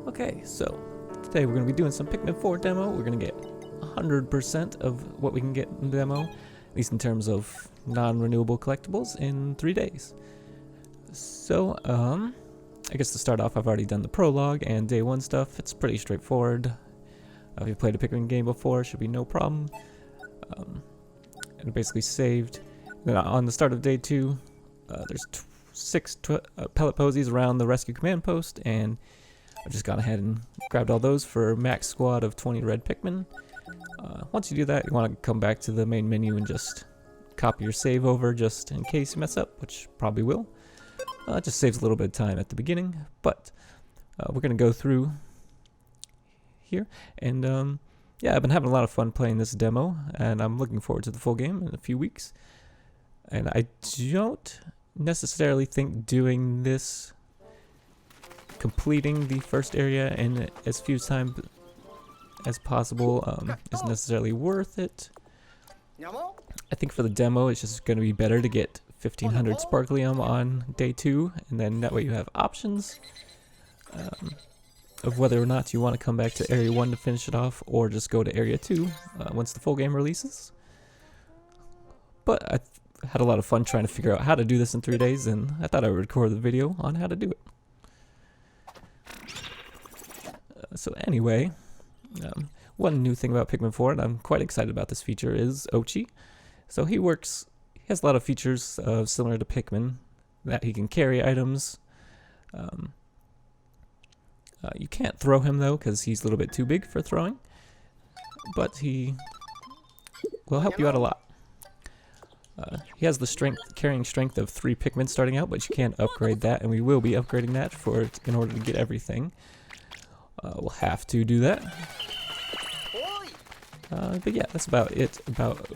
Okay, so today we're going to be doing some Pikmin 4 demo. We're going to get 100% of what we can get in the demo, at least in terms of non-renewable collectibles, in 3 days. So, I guess to start off, I've already done the prologue and day 1 stuff. It's pretty straightforward. If you've played a Pikmin game before, it should be no problem. And basically saved. Then on the start of day 2, there's 6 pellet posies around the rescue command post, and I've just gone ahead and grabbed all those for max squad of 20 red Pikmin. Once you do that, you want to come back to the main menu and just copy your save over just in case you mess up, which probably will. It just saves a little bit of time at the beginning, but we're going to go through here. And yeah, I've been having a lot of fun playing this demo, and I'm looking forward to the full game in a few weeks. And I don't necessarily think doing this, completing the first area in as few time as possible is necessarily worth it. I think for the demo it's just going to be better to get 1500 Sparklium on day 2, and then that way you have options of whether or not you want to come back to area 1 to finish it off, or just go to area 2 once the full game releases. But I had a lot of fun trying to figure out how to do this in 3 days, and I thought I would record the video on how to do it. So anyway, one new thing about Pikmin 4, and I'm quite excited about this feature, is Oatchi. So he has a lot of features similar to Pikmin, that he can carry items. You can't throw him though, because he's a little bit too big for throwing, but he will help you out a lot. He has the carrying strength of 3 Pikmin starting out, but you can't upgrade that, and we will be upgrading that in order to get everything. We'll have to do that. But yeah, that's about it about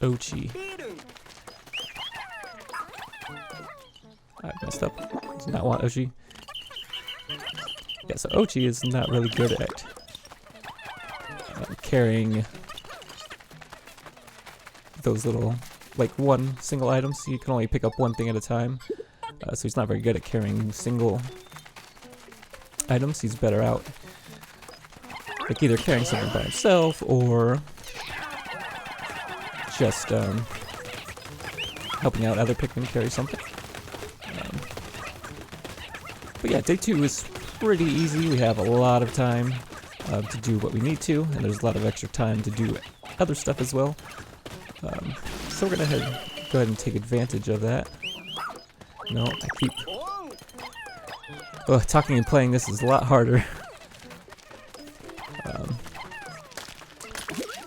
Oatchi. I messed up. Did not want Oatchi. Yeah, so Oatchi is not really good at carrying those little, like, one single items. He can only pick up one thing at a time. So he's not very good at carrying single items. He's better out, like, either carrying something by himself or just helping out other Pikmin carry something. But yeah, day 2 is pretty easy. We have a lot of time to do what we need to, and there's a lot of extra time to do other stuff as well. So we're gonna go ahead and take advantage of that. No, I keep... Oh, talking and playing this is a lot harder.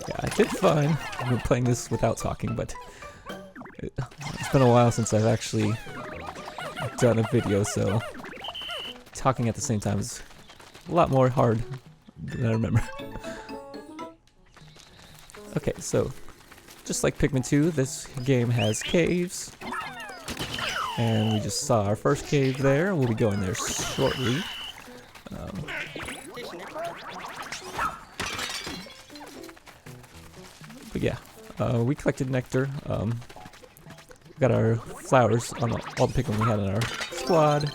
Yeah, I did fine. I've been playing this without talking, but it's been a while since I've actually done a video, so talking at the same time is a lot more hard than I remember. Okay, so just like Pikmin 2, this game has caves, and we just saw our first cave there. We'll be going there shortly. But yeah, we collected nectar. We got our flowers on all the Pikmin we had in our squad.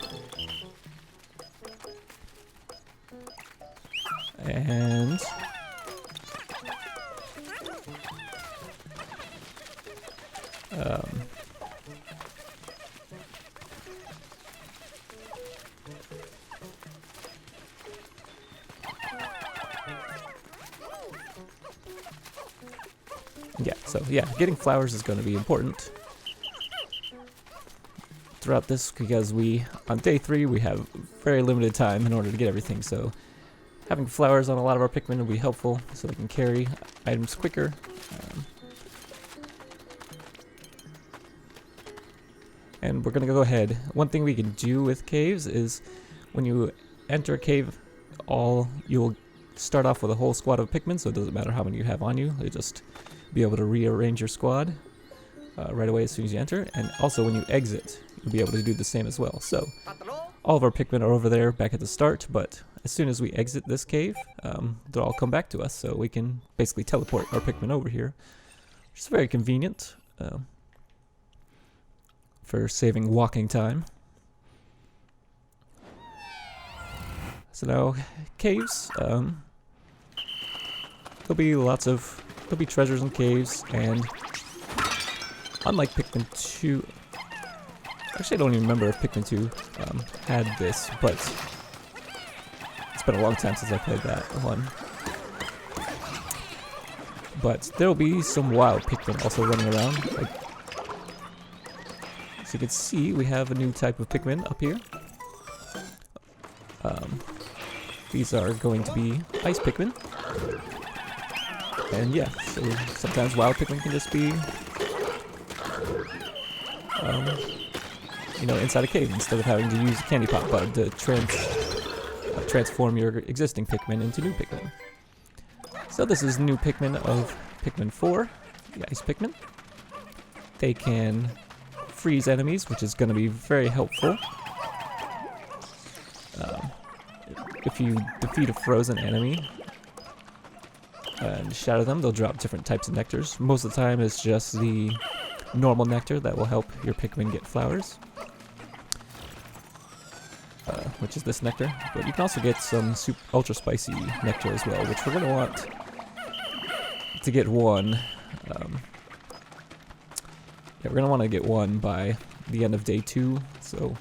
And yeah, so yeah, getting flowers is going to be important throughout this, because on day 3 we have very limited time in order to get everything, so having flowers on a lot of our Pikmin will be helpful so they can carry items quicker. And we're going to go ahead. One thing we can do with caves is when you enter a cave, you'll start off with a whole squad of Pikmin, so it doesn't matter how many you have on you. You'll just be able to rearrange your squad right away as soon as you enter. And also when you exit, you'll be able to do the same as well. So all of our Pikmin are over there back at the start, but as soon as we exit this cave, they'll all come back to us, so we can basically teleport our Pikmin over here, which is very convenient for saving walking time. So now, caves. There'll be treasures in caves, and unlike Pikmin 2, actually I don't even remember if Pikmin 2 had this, but it's been a long time since I played that one. But there'll be some wild Pikmin also running around. Like, so you can see, we have a new type of Pikmin up here. These are going to be ice Pikmin. And yeah, so sometimes wild Pikmin can just be, you know, inside a cave instead of having to use a candy pop button to transform your existing Pikmin into new Pikmin. So this is new Pikmin of Pikmin 4, the ice Pikmin. They can freeze enemies, which is going to be very helpful. If you defeat a frozen enemy and shatter them, they'll drop different types of nectars. Most of the time it's just the normal nectar that will help your Pikmin get flowers, which is this nectar. But you can also get some ultra spicy nectar as well, which we're going to want to get one. Yeah, we're going to want to get one by the end of day 2, so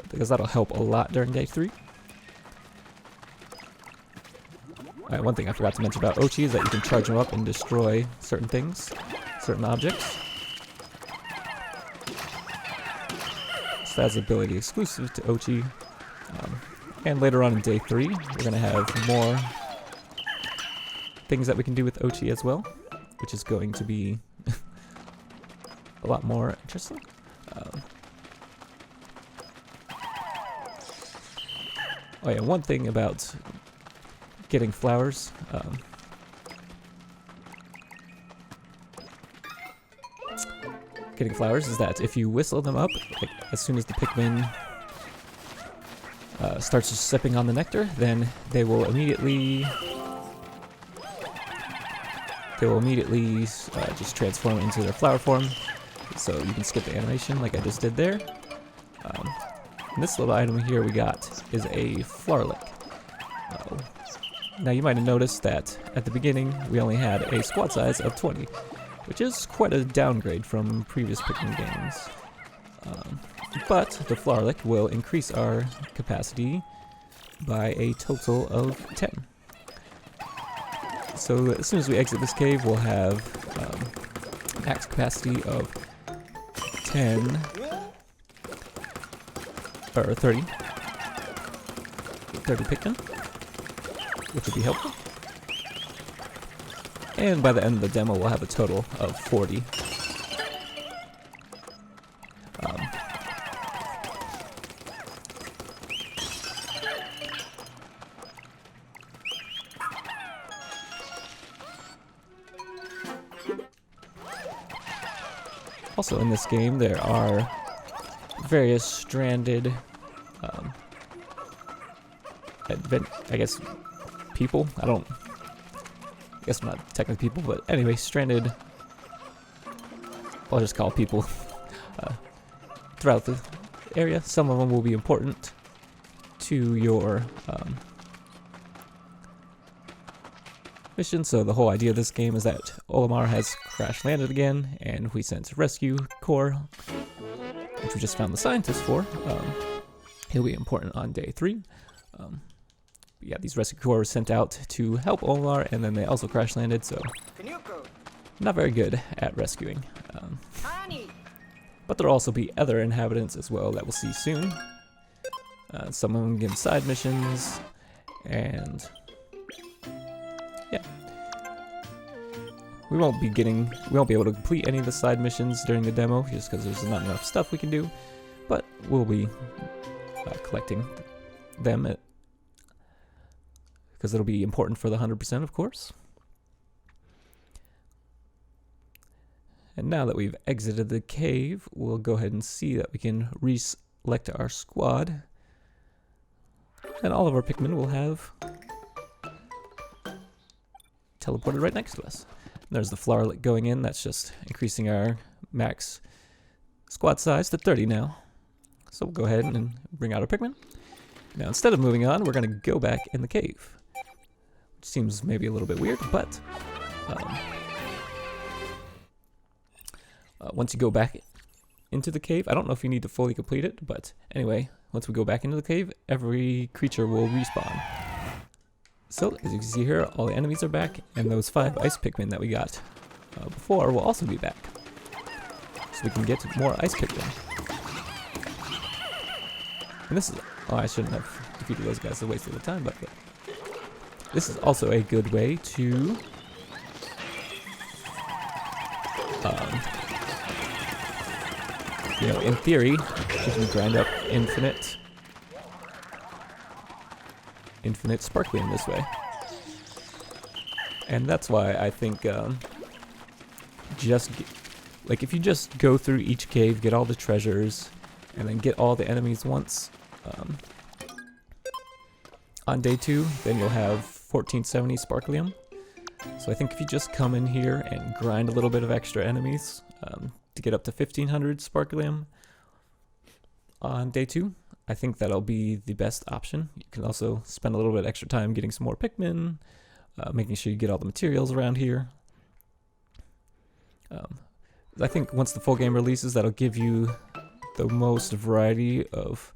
because that'll help a lot during day 3. Alright, one thing I forgot to mention about Oatchi is that you can charge them up and destroy certain things, certain objects. So that's an ability exclusive to Oatchi. And later on in day 3, we're going to have more things that we can do with Oatchi as well, which is going to be a lot more interesting. Oh yeah, one thing about getting flowers, is that if you whistle them up, like, as soon as the Pikmin starts sipping on the nectar, then they will immediately just transform into their flower form. So you can skip the animation like I just did there. And this little item here we got is a Flarlick. Now you might have noticed that at the beginning we only had a squad size of 20, which is quite a downgrade from previous Pikmin games. But the Flarlick will increase our capacity by a total of 10. So as soon as we exit this cave, we'll have max capacity of 10 or 30 Pikmin, which would be helpful. And by the end of the demo, we'll have a total of 40. Also in this game, there are various stranded, I guess, people. I guess not technically people, but anyway, stranded, I'll just call people, throughout the area. Some of them will be important to your mission. So the whole idea of this game is that Olimar has crash landed again, and we sent rescue corps, which we just found the scientist for. He'll be important on day 3. Yeah, these rescue corps were sent out to help Olimar, and then they also crash landed, so not very good at rescuing. But there'll also be other inhabitants as well that we'll see soon. Some of them give side missions, and yeah. We won't be able to complete any of the side missions during the demo, just because there's not enough stuff we can do, but we'll be collecting them, because it'll be important for the 100%, of course. And now that we've exited the cave, we'll go ahead and see that we can reselect our squad. And all of our Pikmin will have teleported right next to us. And there's the Flarlick going in. That's just increasing our max squad size to 30 now. So we'll go ahead and bring out our Pikmin. Now, instead of moving on, we're going to go back in the cave. Which seems maybe a little bit weird, but once you go back into the cave, I don't know if you need to fully complete it, but anyway, once we go back into the cave, every creature will respawn. So, as you can see here, all the enemies are back, and those 5 ice Pikmin that we got before will also be back. So we can get more ice Pikmin. And this is... oh, I shouldn't have defeated those guys, it's a waste of the time, but this is also a good way to... you know, in theory, you can grind up infinite Sparklium this way. And that's why I think like if you just go through each cave, get all the treasures, and then get all the enemies once on day 2, then you'll have 1470 Sparklium. So I think if you just come in here and grind a little bit of extra enemies to get up to 1500 Sparklium on day 2, I think that'll be the best option. You can also spend a little bit extra time getting some more Pikmin, making sure you get all the materials around here. I think once the full game releases, that'll give you the most variety of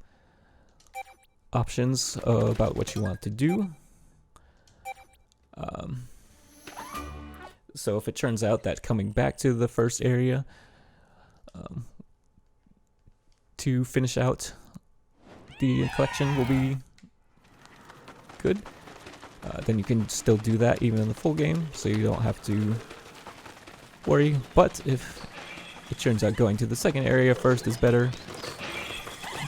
options about what you want to do. So if it turns out that coming back to the first area to finish out the collection will be good, then you can still do that even in the full game, so you don't have to worry. But if it turns out going to the second area first is better,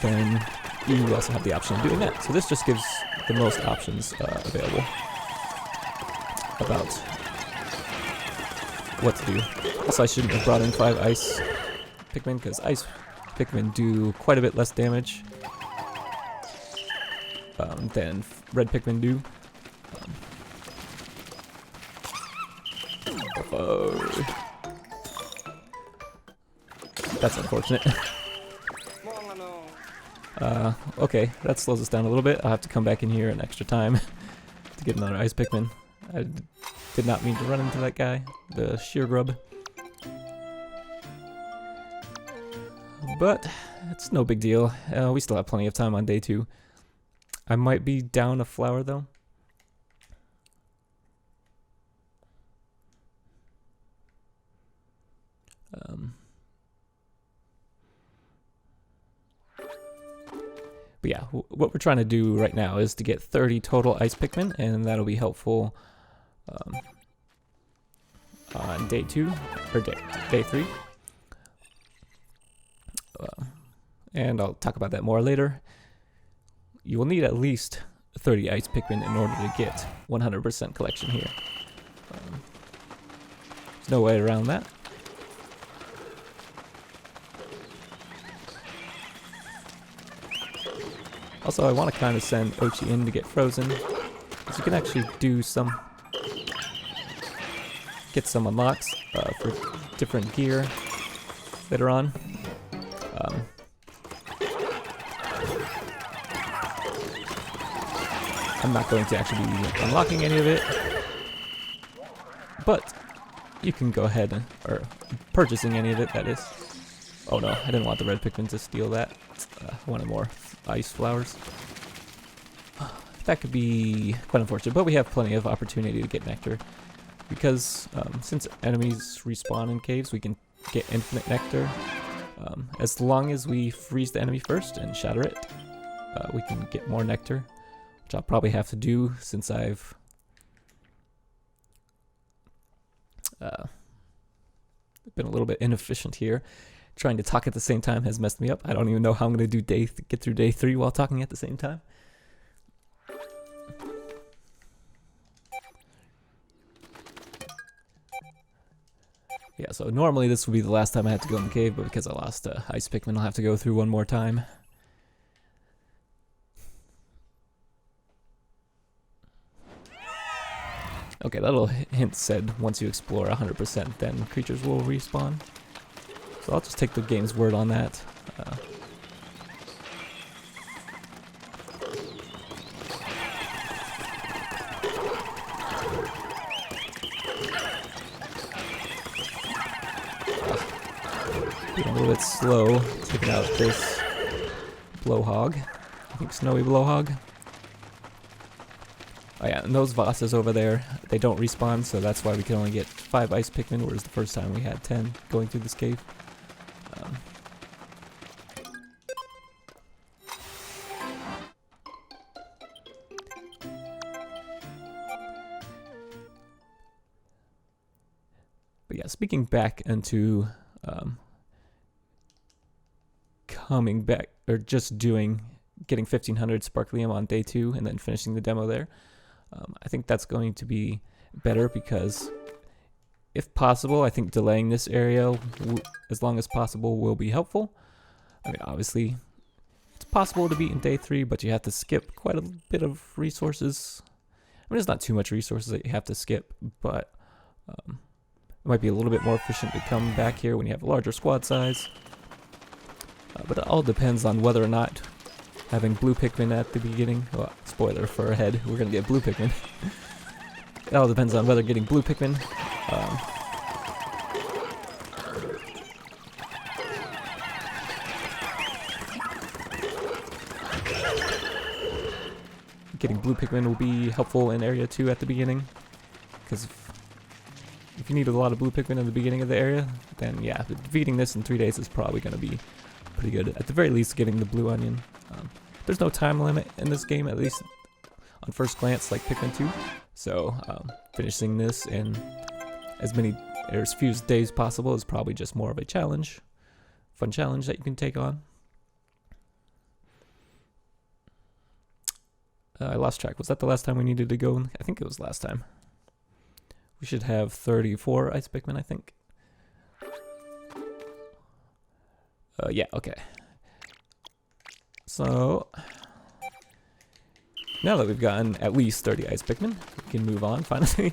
then you also have the option of doing that. So this just gives the most options available about what to do. Also, I shouldn't have brought in 5 ice Pikmin, because ice Pikmin do quite a bit less damage than red Pikmin do. That's unfortunate. Okay, that slows us down a little bit. I'll have to come back in here an extra time to get another ice Pikmin. I did not mean to run into that guy, the sheer grub. But it's no big deal. We still have plenty of time on day 2. I might be down a flower though. But yeah, what we're trying to do right now is to get 30 total ice Pikmin, and that'll be helpful on day 2 or day 3. And I'll talk about that more later. You will need at least 30 ice Pikmin in order to get 100% collection here. There's no way around that. Also, I want to kind of send Oatchi in to get frozen, because you can actually do get some unlocks for different gear later on. I'm not going to actually be unlocking any of it, but you can go ahead or purchasing any of it, that is. Oh no, I didn't want the red Pikmin to steal that. I wanted more ice flowers. That could be quite unfortunate, but we have plenty of opportunity to get nectar, because since enemies respawn in caves, we can get infinite nectar. As long as we freeze the enemy first and shatter it, we can get more nectar, which I'll probably have to do since I've been a little bit inefficient here. Trying to talk at the same time has messed me up. I don't even know how I'm going to get through day 3 while talking at the same time. Yeah, so normally this would be the last time I had to go in the cave, but because I lost ice Pikmin, I'll have to go through one more time. Okay, that little hint said once you explore 100%, then creatures will respawn. So I'll just take the game's word on that. slow taking out this blowhog. I think snowy blowhog. Oh yeah, and those Vosses over there, they don't respawn, so that's why we can only get 5 ice Pikmin, whereas the first time we had 10 going through this cave. But yeah, speaking back into coming back, or just getting 1500 Sparklium on day 2 and then finishing the demo there, I think that's going to be better because if possible, I think delaying this area as long as possible will be helpful. I mean, obviously, it's possible to beat in day 3, but you have to skip quite a bit of resources. I mean, there's not too much resources that you have to skip, but it might be a little bit more efficient to come back here when you have a larger squad size. But it all depends on whether or not having blue Pikmin at the beginning. Well, spoiler for ahead, we're gonna get blue Pikmin. It all depends on whether getting blue Pikmin. Getting blue Pikmin will be helpful in area 2 at the beginning, because if you need a lot of blue Pikmin in the beginning of the area, then yeah, defeating this in 3 days is probably going to be pretty good. At the very least, getting the blue onion. There's no time limit in this game, at least on first glance, like Pikmin 2. So finishing this in as few days possible is probably just more of a challenge, fun challenge that you can take on. I lost track. Was that the last time we needed to go? I think it was last time. We should have 34 ice Pikmin, I think. Yeah, okay. So, now that we've gotten at least 30 ice Pikmin, we can move on finally.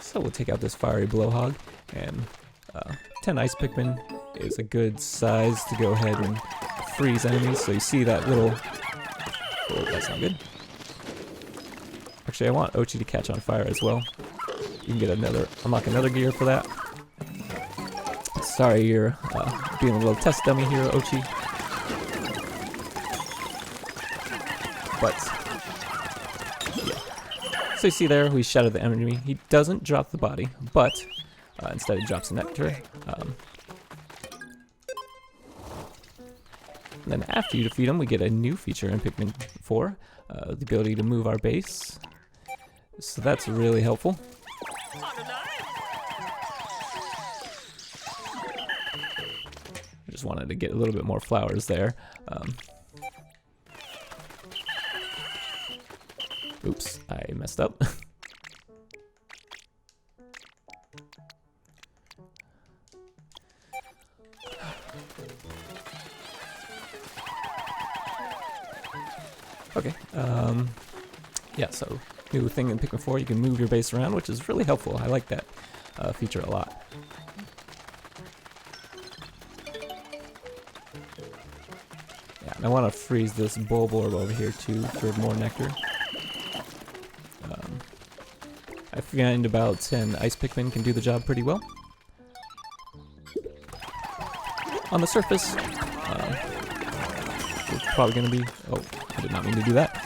So we'll take out this fiery blowhog, and 10 ice Pikmin is a good size to go ahead and freeze enemies. So you see that little... Oh, that's not good. Actually, I want Oatchi to catch on fire as well. You can get unlock another gear for that. Sorry, you're being a little test dummy here, Oatchi. But, yeah. So you see there, we shatter the enemy. He doesn't drop the body, but instead he drops a nectar. And then after you defeat him, we get a new feature in Pikmin 4, the ability to move our base. So that's really helpful. I just wanted to get a little bit more flowers there. Oops, I messed up. Okay, yeah, so new thing in Pikmin 4, you can move your base around, which is really helpful. I like that feature a lot. Yeah, and I want to freeze this Bulborb over here too for more nectar. I find about 10 ice Pikmin can do the job pretty well. On the surface, we're probably going to be... Oh, I did not mean to do that.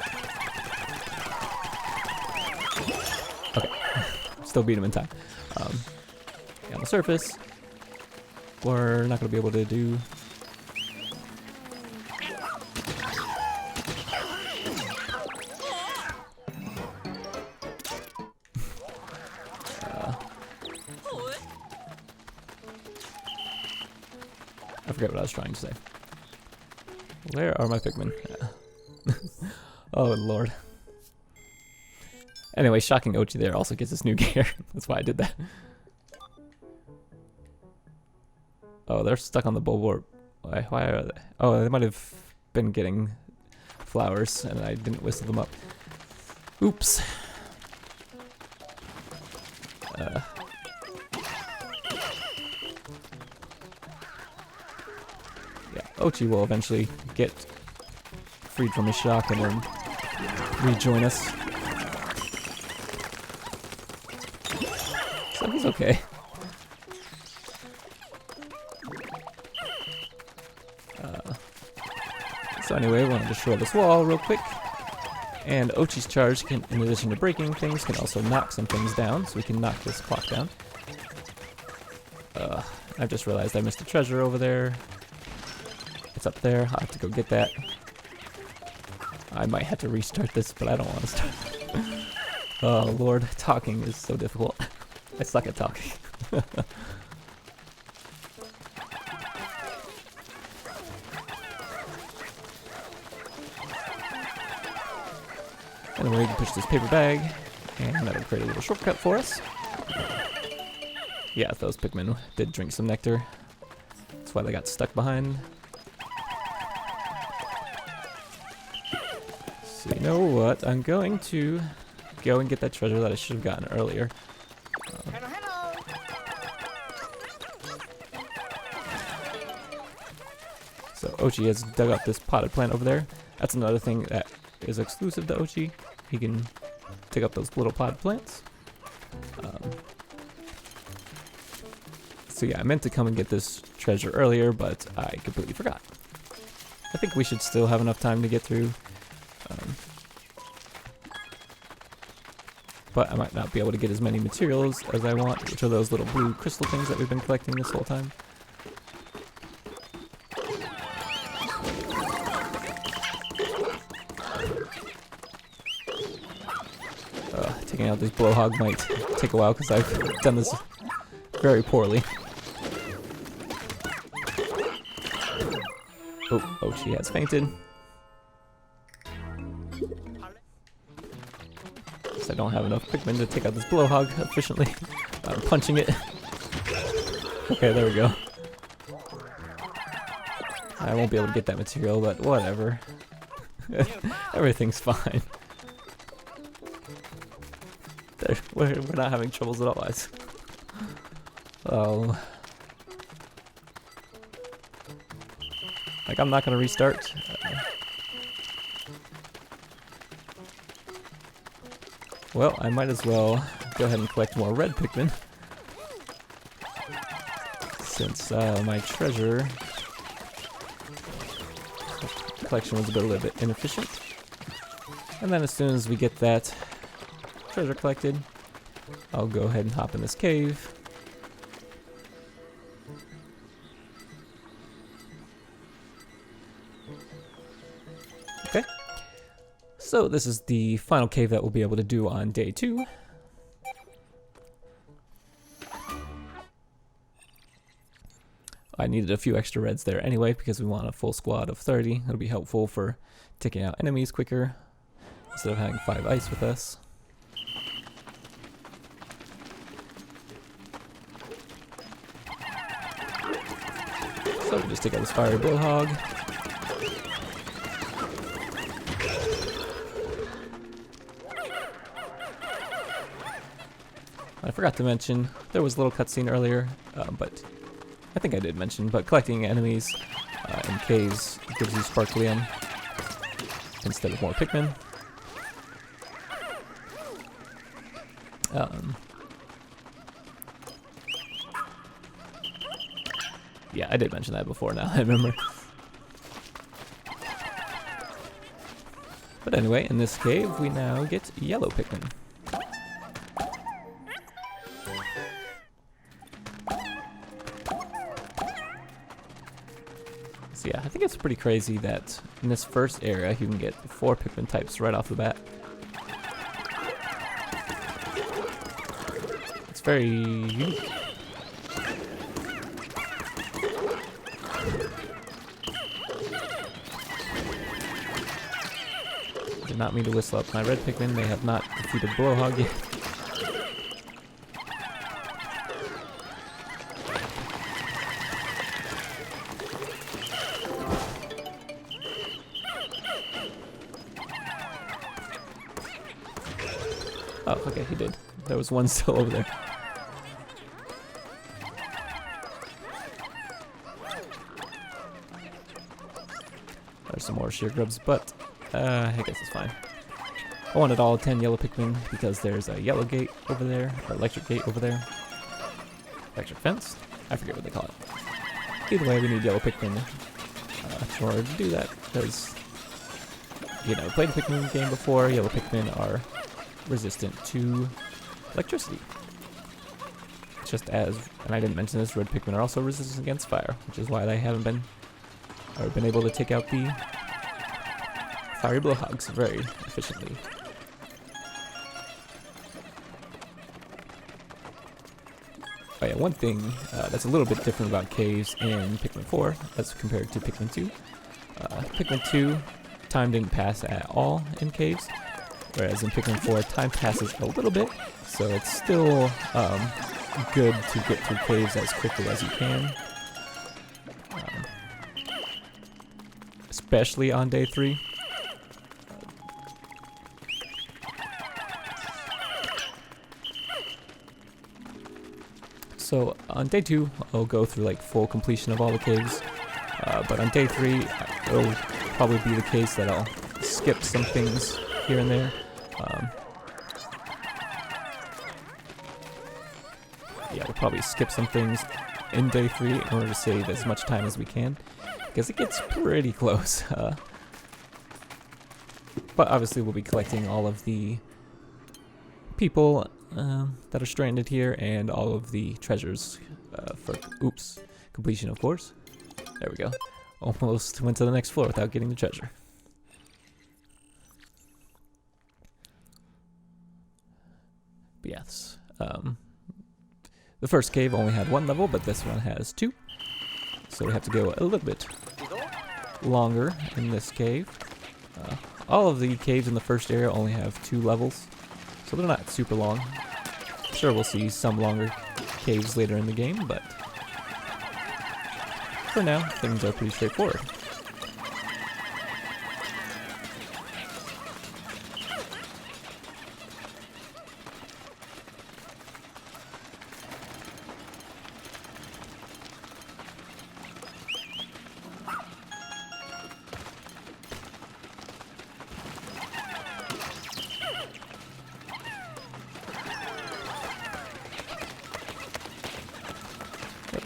Okay, still beat him in time. Yeah, on the surface, we're not going to be able to do... I forget what I was trying to say. Where are my Pikmin? Oh, Lord. Anyway, shocking Oatchi there also gets this new gear. That's why I did that. Oh, they're stuck on the Bulborb. Why are they? Oh, they might have been getting flowers, and I didn't whistle them up. Oops. Yeah, Oatchi will eventually get freed from his shock and then rejoin us. So he's okay. So anyway, we want to destroy this wall real quick. And Oatchi's charge can, in addition to breaking things, can also knock some things down. So we can knock this clock down. I just realized I missed a treasure over there. It's up there. I'll have to go get that. I might have to restart this, but I don't want to start. Oh lord, talking is so difficult. I suck at talking. And then we can push this paper bag, and that'll create a little shortcut for us. Yeah, those Pikmin did drink some nectar. That's why they got stuck behind. So you know what? I'm going to go and get that treasure that I should have gotten earlier. So Oatchi has dug up this potted plant over there. That's another thing that is exclusive to Oatchi. He can dig up those little potted plants. So yeah, I meant to come and get this treasure earlier, but I completely forgot. I think we should still have enough time to get through. But I might not be able to get as many materials as I want, which are those little blue crystal things that we've been collecting this whole time. Taking out this blowhog might take a while because I've done this very poorly. Oh, she has fainted. I don't have enough Pikmin to take out this blowhog efficiently. I'm punching it. Okay, there we go. I won't be able to get that material, but whatever. Everything's fine. We're not having troubles at all. Oh. Like, I'm not gonna restart. Well, I might as well go ahead and collect more red Pikmin. Since my treasure collection was a little bit inefficient. And then as soon as we get that treasure collected, I'll go ahead and hop in this cave. Okay. So this is the final cave that we'll be able to do on day 2. I needed a few extra reds there anyway because we want a full squad of 30. It'll be helpful for taking out enemies quicker instead of having 5 ice with us. So we just take out this fiery blowhog. I forgot to mention, there was a little cutscene earlier, but I think I did mention, but collecting enemies in caves gives you Sparklium instead of more Pikmin. Yeah, I did mention that before now, I remember. But anyway, in this cave, we now get yellow Pikmin. So yeah, I think it's pretty crazy that in this first area, you can get 4 Pikmin types right off the bat. It's very unique. Did not mean to whistle up my red Pikmin. They have not defeated Blowhog yet. Oh, okay, he did. There was one still over there. There's some more sheer grubs, but I guess it's fine. I wanted all 10 yellow Pikmin because there's a yellow gate over there, or electric gate over there. Electric fence? I forget what they call it. Either way, we need yellow Pikmin in order to do that, because, you know, played a Pikmin game before, yellow Pikmin are resistant to electricity. Just as, and I didn't mention this, red Pikmin are also resistant against fire, which is why they haven't been able to take out the fiery blowhogs very efficiently. Oh yeah, one thing that's a little bit different about caves in Pikmin 4 as compared to Pikmin 2. Pikmin 2, time didn't pass at all in caves, whereas in Pikmin 4, time passes a little bit, so it's still good to get through caves as quickly as you can. Especially on day 3. So on day 2, I'll go through like full completion of all the caves, but on day 3, it'll probably be the case that I'll skip some things here and there. Yeah, we'll probably skip some things in day 3 in order to save as much time as we can, because it gets pretty close. But obviously we'll be collecting all of the people that are stranded here and all of the treasures for, completion, of course. There we go. Almost went to the next floor without getting the treasure. But yes, the first cave only had 1 level, but this one has 2. So we have to go a little bit longer in this cave. All of the caves in the first area only have 2 levels, so they're not super long. Sure, we'll see some longer caves later in the game, but for now, things are pretty straightforward.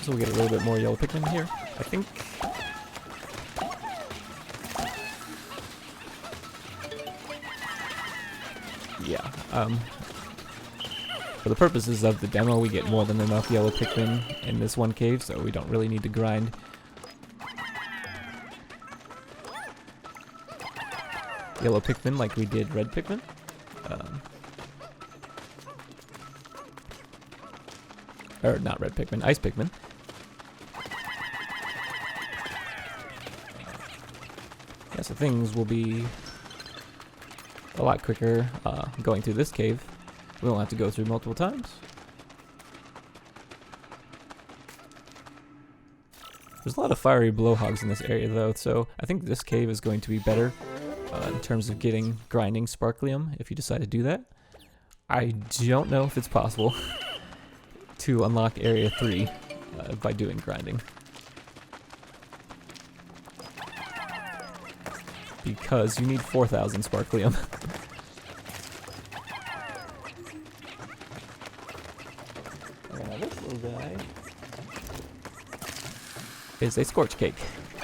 So we'll get a little bit more yellow Pikmin here, I think. Yeah, for the purposes of the demo, we get more than enough yellow Pikmin in this one cave, so we don't really need to grind. Yellow Pikmin like we did red Pikmin. Or not red Pikmin, ice Pikmin. Yeah, so things will be a lot quicker going through this cave. We won't have to go through multiple times. There's a lot of fiery blowhogs in this area though, so I think this cave is going to be better in terms of getting grinding Sparklium if you decide to do that. I don't know if it's possible to unlock Area 3 by doing grinding, because you need 4,000 Sparklium. Now this little guy is a scorch cake.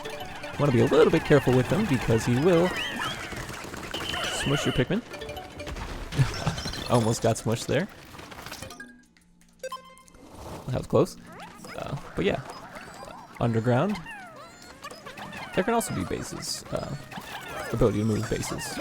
You want to be a little bit careful with him because he will smush your Pikmin. Almost got smushed there. That was close. But yeah, underground, there can also be bases. Ability to move bases.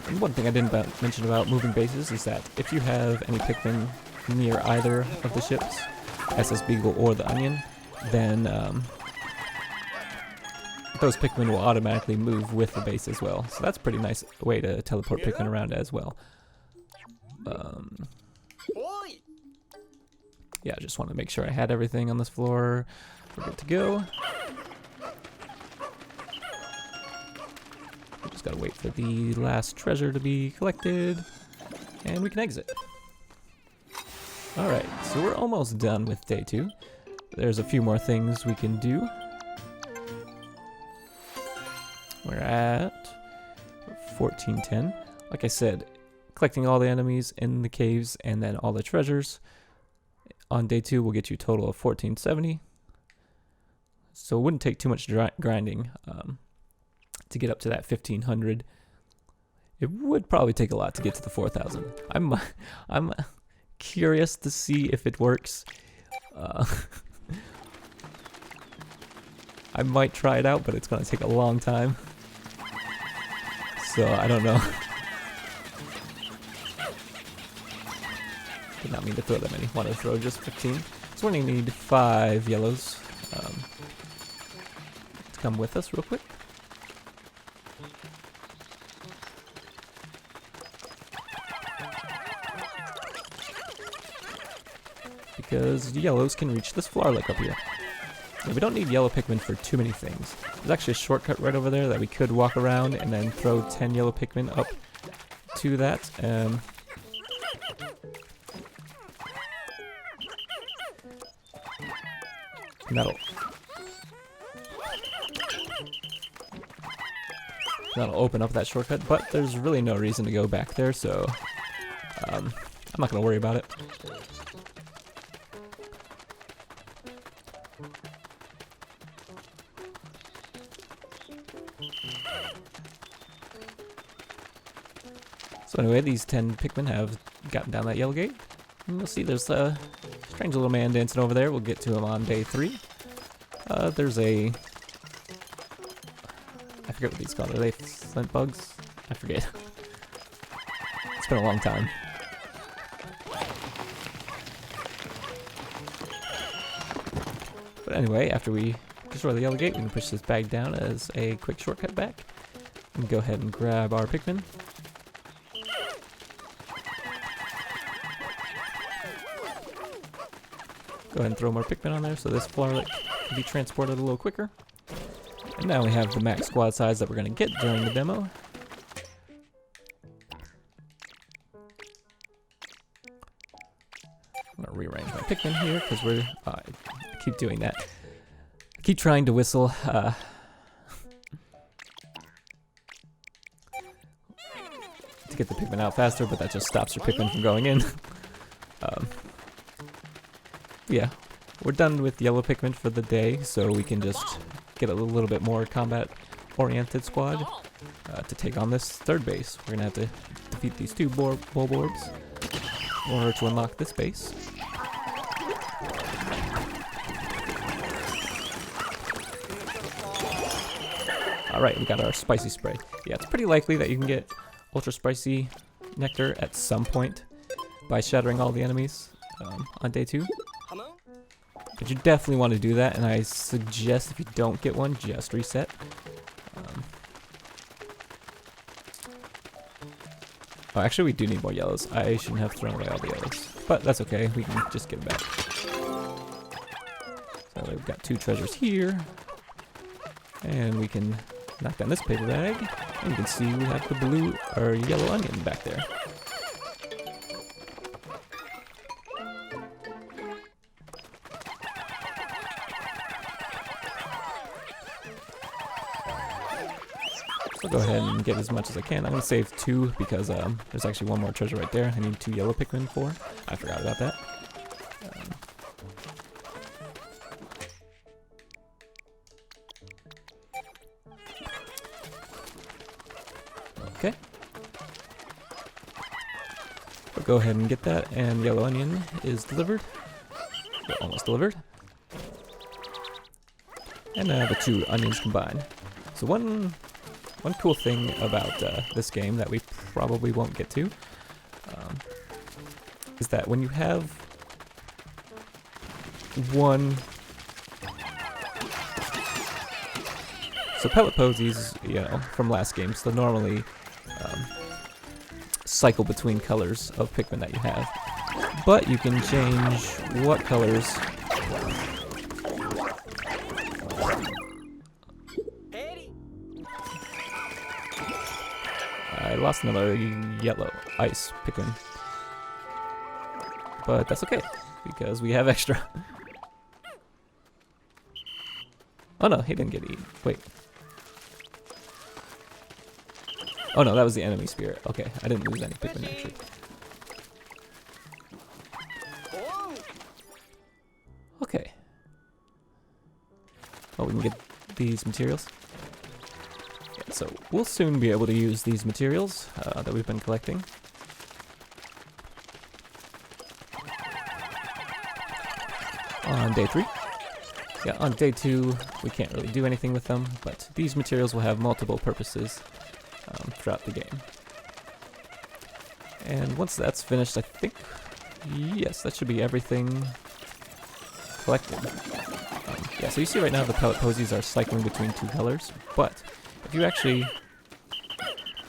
And one thing I didn't mention about moving bases is that if you have any Pikmin near either of the ships, SS Beagle or the Onion, then those Pikmin will automatically move with the base as well. So that's a pretty nice way to teleport Pikmin around as well. Yeah, I just want to make sure I had everything on this floor. We're good to go. We just gotta wait for the last treasure to be collected, and we can exit. Alright, so we're almost done with day 2. There's a few more things we can do. We're at 1410. Like I said, collecting all the enemies in the caves and then all the treasures on day 2 will get you a total of 1470. So it wouldn't take too much grinding to get up to that 1500. It would probably take a lot to get to the 4000. I'm curious to see if it works. I might try it out, but it's gonna take a long time. So I don't know. Did not mean to throw that many. Wanted to throw just 15. So we're gonna need 5 yellows to come with us real quick. Because yellows can reach this flower lake up here. Yeah, we don't need yellow Pikmin for too many things. There's actually a shortcut right over there that we could walk around and then throw 10 yellow Pikmin up to that. That'll open up that shortcut, but there's really no reason to go back there, so I'm not going to worry about it. So anyway, these 10 Pikmin have gotten down that yellow gate. And you'll see there's a strange little man dancing over there. We'll get to him on day 3. There's a... I forget what these called. Are they flint bugs? I forget. It's been a long time. But anyway, after we destroy the yellow gate, we can push this bag down as a quick shortcut back. And go ahead and grab our Pikmin. Go ahead and throw more Pikmin on there so this flower lake can be transported a little quicker. And now we have the max squad size that we're going to get during the demo. I'm going to rearrange my Pikmin here because we're... I keep doing that. I keep trying to whistle. To get the Pikmin out faster, but that just stops your Pikmin from going in. Yeah, we're done with yellow Pikmin for the day, so we can just get a little bit more combat-oriented squad to take on this third base. We're gonna have to defeat these 2 Bulborbs in order to unlock this base. Alright, we got our spicy spray. Yeah, it's pretty likely that you can get ultra spicy nectar at some point by shattering all the enemies on day 2. But you definitely want to do that, and I suggest if you don't get one, just reset. Oh, actually we do need more yellows. I shouldn't have thrown away all the yellows. But that's okay, we can just get them back. So we've got 2 treasures here. And we can knock down this paper bag. And you can see we have the blue or yellow onion back there. I'll go ahead and get as much as I can. I'm going to save 2 because there's actually 1 more treasure right there. I need 2 yellow Pikmin for. I forgot about that. Okay. We'll go ahead and get that, and yellow onion is delivered. Well, almost delivered. And now the 2 onions combined. So one cool thing about this game that we probably won't get to is that when you have one... So pellet posies, you know, from last games, they'll normally cycle between colors of Pikmin that you have. But you can change what colors... I lost another yellow ice Pikmin. but that's okay because we have extra. Oh no, he didn't get eaten. Wait. Oh no, that was the enemy spirit. Okay, I didn't lose any Pikmin actually. Okay. Oh, we can get these materials. Yeah, so we'll soon be able to use these materials that we've been collecting. On day 3. Yeah, on day 2, we can't really do anything with them, but these materials will have multiple purposes throughout the game. And once that's finished, I think, yes, that should be everything collected. Yeah, so you see right now the pellet posies are cycling between 2 colors, but if you actually,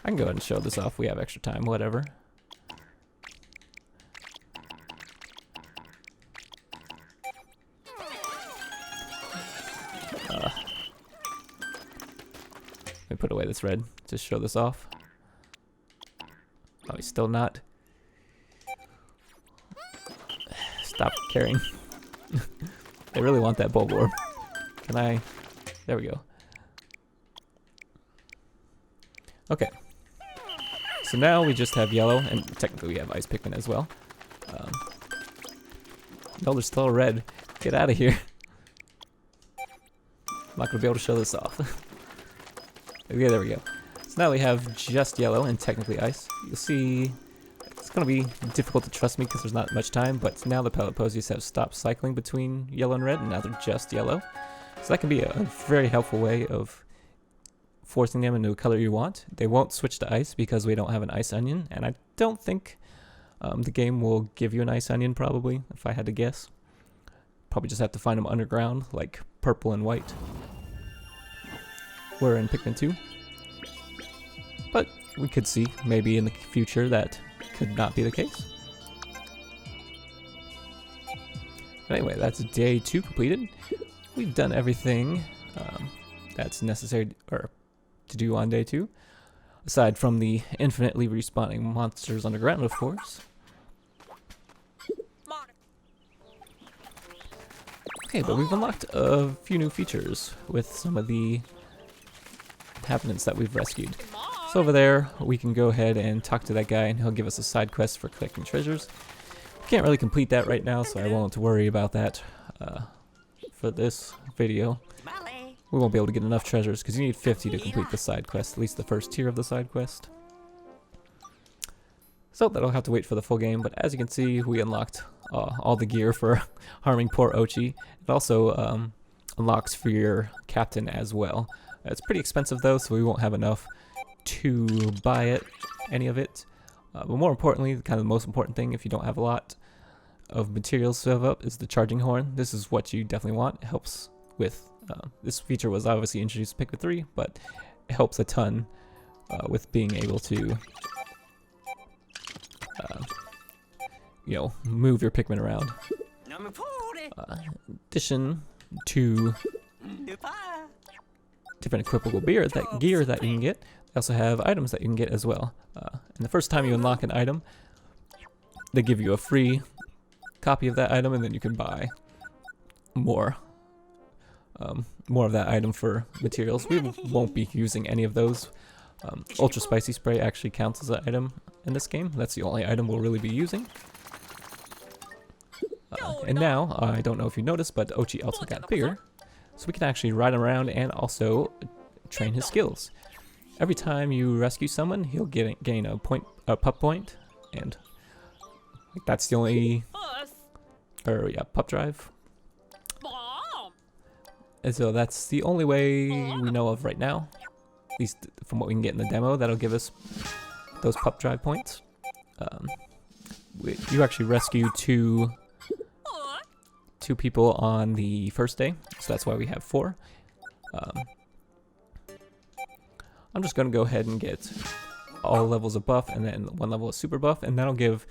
I can go ahead and show this off, we have extra time, whatever. Let me put away this red to show this off. Oh, he's still not. Stop caring. I really want that bulb orb. Can I? There we go. Okay. So now we just have yellow, and technically we have ice Pikmin as well. No, there's still a red. Get out of here. I'm not going to be able to show this off. Okay, there we go. So now we have just yellow and technically ice. You'll see it's going to be difficult to trust me because there's not much time, but now the pellet posies have stopped cycling between yellow and red, and now they're just yellow. So that can be a very helpful way of forcing them into a color you want. They won't switch to ice because we don't have an ice onion, and I don't think the game will give you an ice onion probably, if I had to guess. Probably just have to find them underground, like purple and white. We're in Pikmin 2. But we could see, maybe in the future, that could not be the case. But anyway, that's day 2 completed. We've done everything that's necessary to do on day 2. Aside from the infinitely respawning monsters underground, of course. Okay, but we've unlocked a few new features with some of the inhabitants that we've rescued. So over there, we can go ahead and talk to that guy, and he'll give us a side quest for collecting treasures. We can't really complete that right now, so I won't worry about that for this video. We won't be able to get enough treasures because you need 50 to complete the side quest, at least the first tier of the side quest. So that'll have to wait for the full game, but as you can see, we unlocked all the gear for harming poor Oatchi. It also unlocks for your captain as well. It's pretty expensive though, so we won't have enough to buy any of it. But more importantly, kind of the most important thing, if you don't have a lot of materials to have up, is the charging horn. This is what you definitely want. It helps with, this feature was obviously introduced in Pikmin 3, but it helps a ton with being able to, you know, move your Pikmin around. In addition to different equipable gear that you can get, they also have items that you can get as well. And the first time you unlock an item, they give you a free copy of that item, and then you can buy more of that item for materials. We won't be using any of those. Ultra Spicy Spray actually counts as an item in this game. That's the only item we'll really be using. And now, I don't know if you noticed, but Oatchi also got bigger. So we can actually ride around and also train his skills. Every time you rescue someone, he'll gain a pup point, and that's the only, pup drive. And so that's the only way we know of right now, at least from what we can get in the demo, that'll give us those pup drive points. You actually rescue two people on the first day, so that's why we have 4. I'm just going to go ahead and get all levels of buff and then 1 level of super buff, and that'll give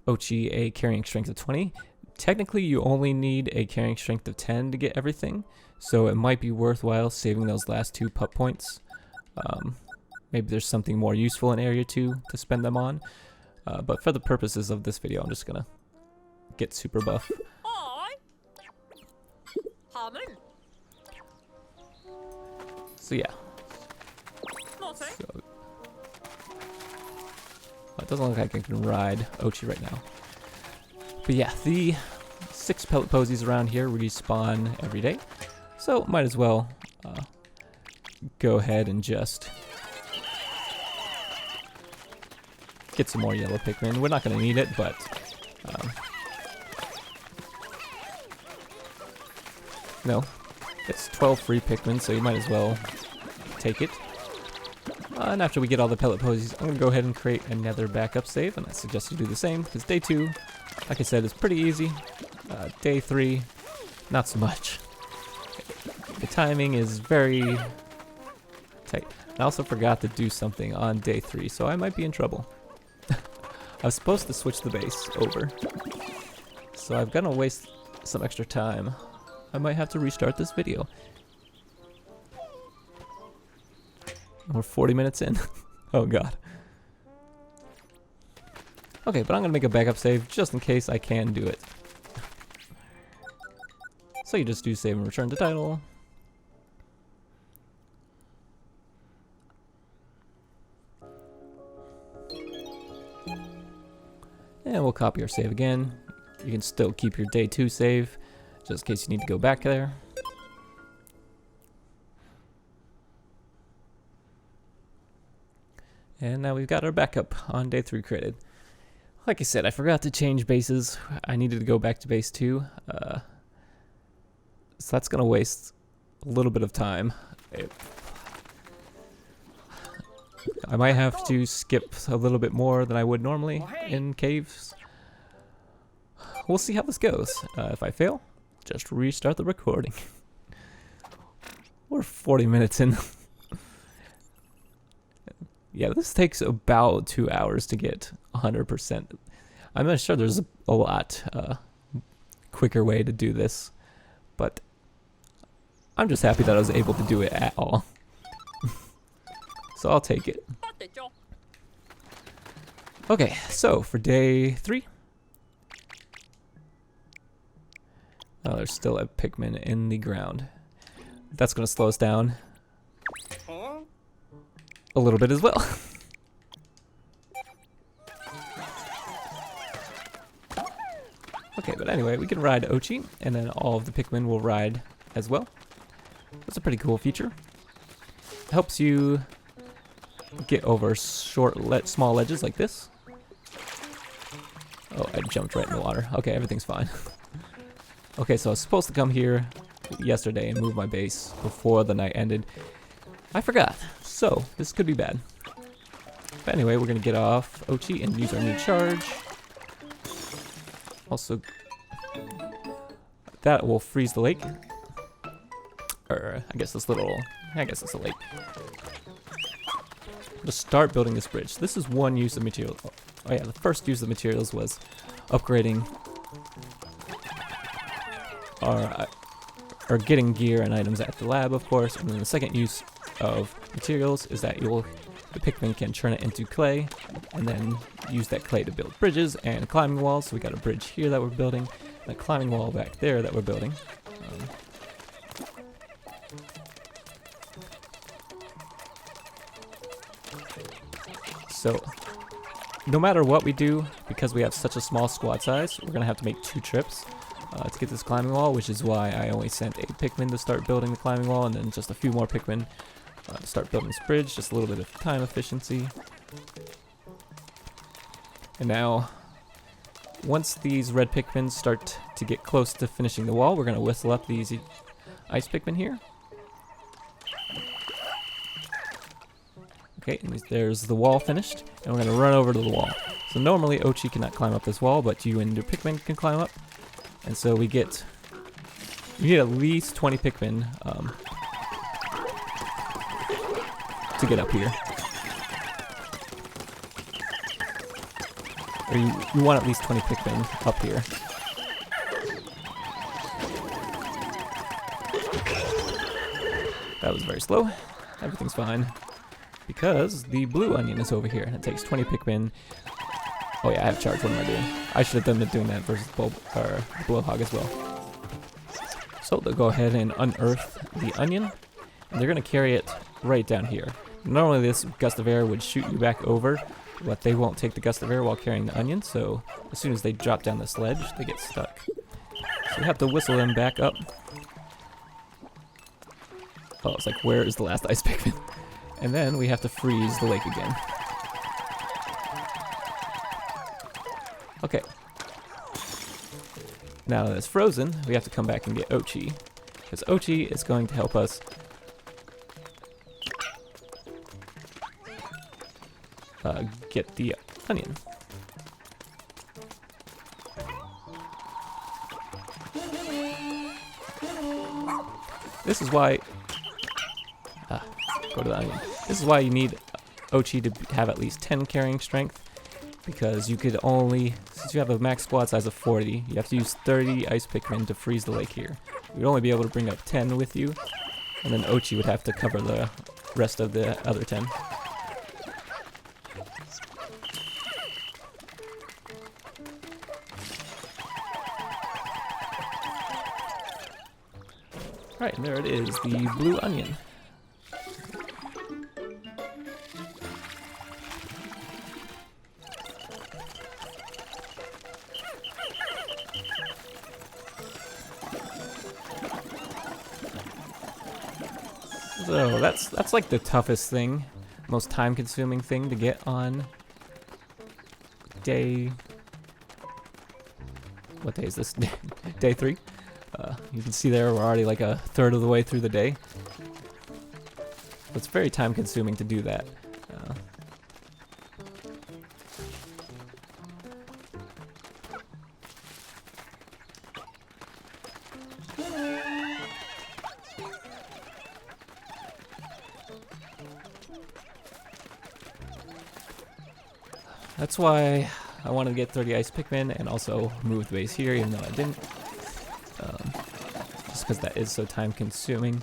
Oatchi a carrying strength of 20. Technically, you only need a carrying strength of 10 to get everything, so it might be worthwhile saving those last 2 pup points. Maybe there's something more useful in Area 2 to spend them on, but for the purposes of this video, I'm just going to get super buff. So yeah. So, it doesn't look like I can ride Oatchi right now. But yeah, the 6 pellet posies around here respawn every day. So might as well go ahead and just get some more yellow Pikmin. We're not going to need it, but no. It's 12 free Pikmin, so you might as well take it. And after we get all the pellet posies, I'm going to go ahead and create another backup save, and I suggest you do the same, because day 2, like I said, is pretty easy. Day 3, not so much. The timing is very tight. I also forgot to do something on day 3, so I might be in trouble. I was supposed to switch the base over, so I'm going to waste some extra time. I might have to restart this video. We're 40 minutes in. Oh god. Okay, but I'm gonna make a backup save just in case I can do it. So you just do save and return to title. And we'll copy our save again. You can still keep your day 2 save, just in case you need to go back there. And now we've got our backup on day 3 created. Like I said, I forgot to change bases. I needed to go back to base 2. So that's going to waste a little bit of time. I might have to skip a little bit more than I would normally in caves. We'll see how this goes. If I fail, just restart the recording. We're 40 minutes in. Yeah, this takes about 2 hours to get 100%. I'm not sure there's a lot quicker way to do this, but I'm just happy that I was able to do it at all. So I'll take it. Okay, so for day 3. Oh, there's still a Pikmin in the ground. That's going to slow us down a little bit as well. Okay, but anyway, we can ride Oatchi, and then all of the Pikmin will ride as well. That's a pretty cool feature. Helps you get over small ledges like this. Oh, I jumped right in the water. Okay, everything's fine. Okay, so I was supposed to come here yesterday and move my base before the night ended. I forgot, so this could be bad. But anyway, we're gonna get off Oatchi and use our new charge. Also, that will freeze the lake. Or I guess it's a lake. Let's start building this bridge. This is one use of material. Oh yeah, the first use of materials was upgrading or getting gear and items at the lab, of course. And then the second use of materials is that the Pikmin can turn it into clay and then use that clay to build bridges and climbing walls. So we got a bridge here that we're building and a climbing wall back there that we're building. So no matter what we do, because we have such a small squad size, we're gonna have to make 2 trips to get this climbing wall, which is why I only sent 8 Pikmin to start building the climbing wall, and then just a few more Pikmin to start building this bridge. Just a little bit of time efficiency. And now, once these red Pikmin start to get close to finishing the wall, we're gonna whistle up these ice Pikmin here. Okay, and there's the wall finished, and we're gonna run over to the wall. So normally Oatchi cannot climb up this wall, but you and your Pikmin can climb up. And so we get at least 20 Pikmin to get up here. Or you want at least 20 Pikmin up here. That was very slow. Everything's fine. Because the blue onion is over here, and it takes 20 Pikmin Oh yeah, I have charge. What am I doing? I should have been doing that versus bulb or the blowhog as well. So they'll go ahead and unearth the onion, and they're gonna carry it right down here. Normally this gust of air would shoot you back over, but they won't take the gust of air while carrying the onion, so as soon as they drop down the sledge, they get stuck. So we have to whistle them back up. Oh, it's like, where is the last ice Pikmin? And then we have to freeze the lake again. Okay. Now that it's frozen, we have to come back and get Oatchi, because Oatchi is going to help us get the onion. This is why go to the onion. This is why you need Oatchi to have at least 10 carrying strength, because you could only, since you have a max squad size of 40, you have to use 30 ice Pikmin to freeze the lake here. You'd only be able to bring up 10 with you, and then Oatchi would have to cover the rest of the other 10. Right, and there it is, the blue onion. So that's like the toughest thing, most time-consuming thing to get on day. What day is this? Day 3. You can see there we're already like a third of the way through the day. It's very time-consuming to do that. That's why I wanted to get 30 ice Pikmin and also move the base here, even though I didn't. Just because that is so time consuming.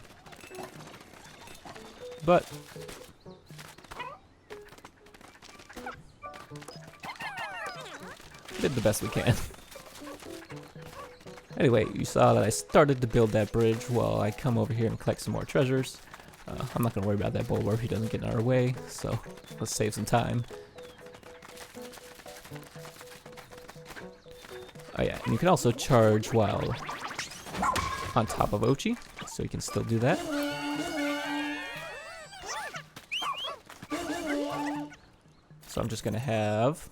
But did the best we can. Anyway, you saw that I started to build that bridge while I come over here and collect some more treasures. I'm not going to worry about that bulwark if he doesn't get in our way, so let's save some time. Oh yeah, and you can also charge while on top of Oatchi, so you can still do that. So I'm just gonna have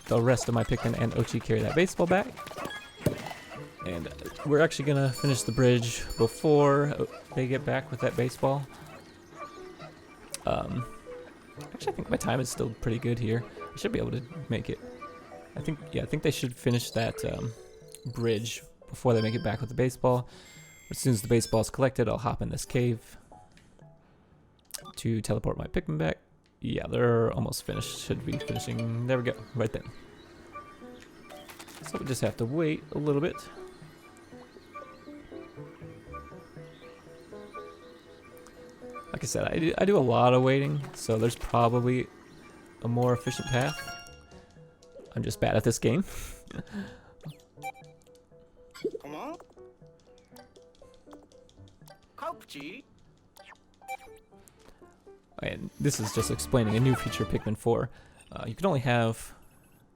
the rest of my Pikmin and Oatchi carry that baseball bat. And we're actually gonna finish the bridge before they get back with that baseball. Actually, I think my time is still pretty good here. I should be able to make it. I think they should finish that bridge before they make it back with the baseball. As soon as the baseball is collected, I'll hop in this cave to teleport my Pikmin back. Yeah, they're almost finished. Should be finishing. There we go, right then. So we just have to wait a little bit. Like I said, I do a lot of waiting, so there's probably a more efficient path. I'm just bad at this game. And this is just explaining a new feature of Pikmin 4. You can only have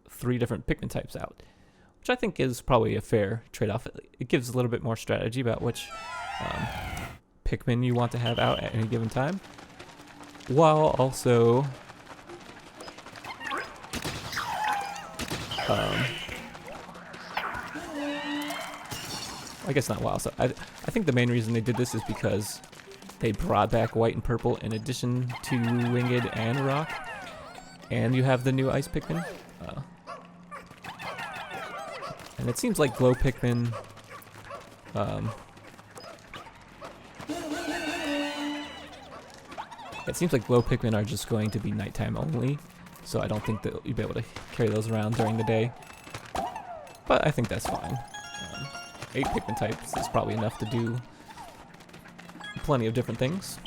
3 different Pikmin types out, which I think is probably a fair trade-off. It gives a little bit more strategy about which Pikmin you want to have out at any given time, while also I guess not while. So I think the main reason they did this is because they brought back white and purple in addition to Winged and Rock, and you have the new ice Pikmin. And it seems like glow Pikmin it seems like glow Pikmin are just going to be nighttime only, so I don't think that you'll be able to carry those around during the day. But I think that's fine. 8 Pikmin types is probably enough to do plenty of different things.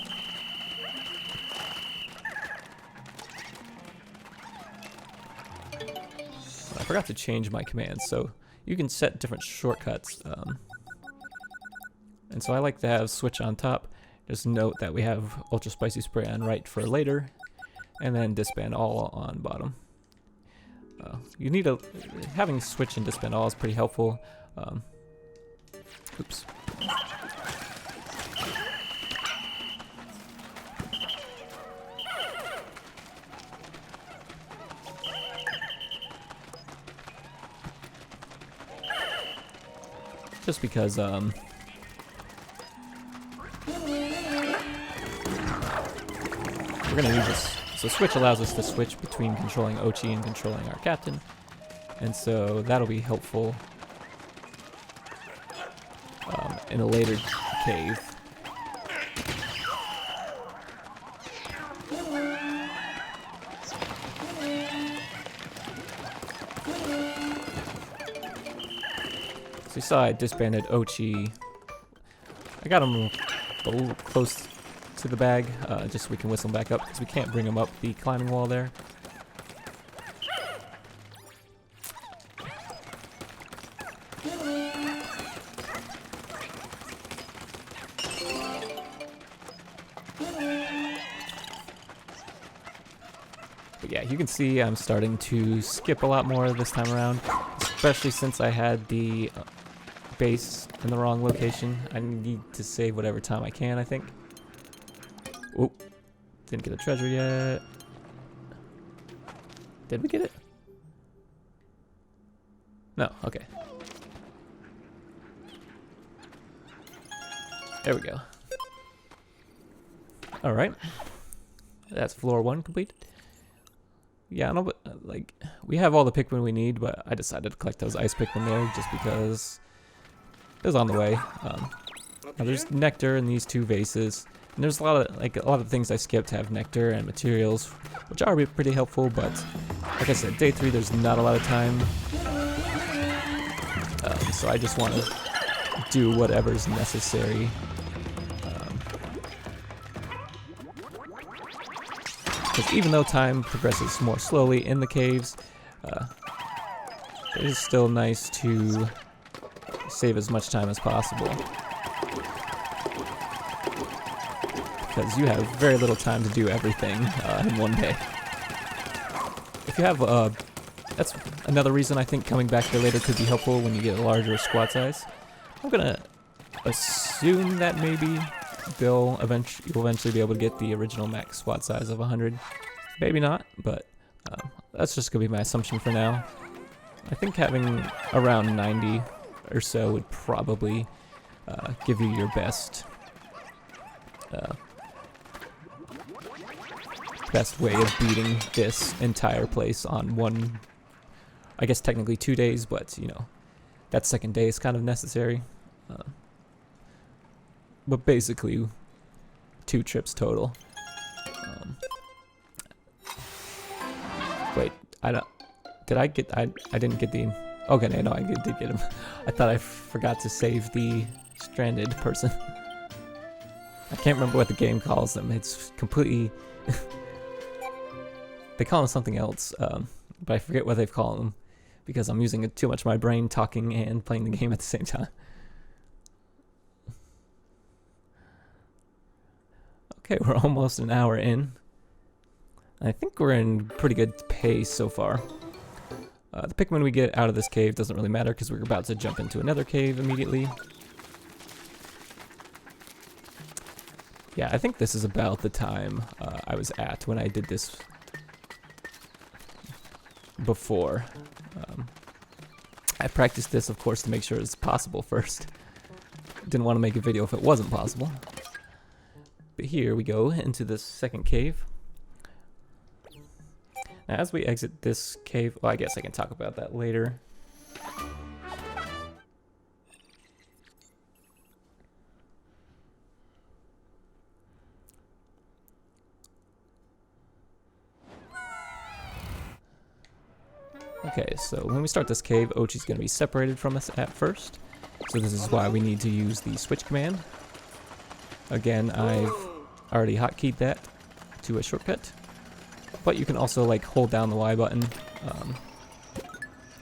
forgot to change my commands, so you can set different shortcuts. And so I like to have switch on top. Just note that we have ultra spicy spray on right for later, and then disband all on bottom. You need having switch and disband all is pretty helpful. Oops. Just because we're gonna use this. So switch allows us to switch between controlling Oatchi and controlling our captain, and so that'll be helpful in a later cave. So you saw I disbanded Oatchi. I got him a little close to the bag, just so we can whistle him back up, because we can't bring him up the climbing wall there. But yeah, you can see I'm starting to skip a lot more this time around, especially since I had the base in the wrong location. I need to save whatever time I can, I think. Oh, didn't get a treasure yet. Did we get it? No, okay. There we go. Alright. That's floor 1 complete. Yeah, I know, but like, we have all the Pikmin we need, but I decided to collect those ice Pikmin there just because it was on the way. Now there's nectar in these 2 vases. And there's a lot of things I skipped have nectar and materials, which are pretty helpful, but like I said, day 3 there's not a lot of time. So I just want to do whatever's necessary. Because even though time progresses more slowly in the caves, it is still nice to save as much time as possible. Because you have very little time to do everything in one day. If you have, that's another reason I think coming back here later could be helpful when you get a larger squad size. I'm gonna assume that maybe you'll eventually be able to get the original max squad size of 100. Maybe not, but that's just gonna be my assumption for now. I think having around 90 or so would probably give you your best way of beating this entire place on one, I guess technically 2 days, but you know, that second day is kind of necessary. But basically 2 trips total. Wait, I didn't get the, okay, no, I did get him. I thought I forgot to save the stranded person. I can't remember what the game calls them. It's completely, they call them something else, but I forget what they've called them because I'm using too much of my brain talking and playing the game at the same time. Okay, we're almost an hour in. I think we're in pretty good pace so far. The Pikmin we get out of this cave doesn't really matter because we're about to jump into another cave immediately. Yeah, I think this is about the time I was at when I did this before. I practiced this, of course, to make sure it's possible first. Didn't want to make a video if it wasn't possible. But here we go into this second cave. Now, as we exit this cave, well, I guess I can talk about that later. Okay, so when we start this cave, Oatchi's going to be separated from us at first. So this is why we need to use the switch command. Again, I've already hotkeyed that to a shortcut. But you can also like hold down the Y button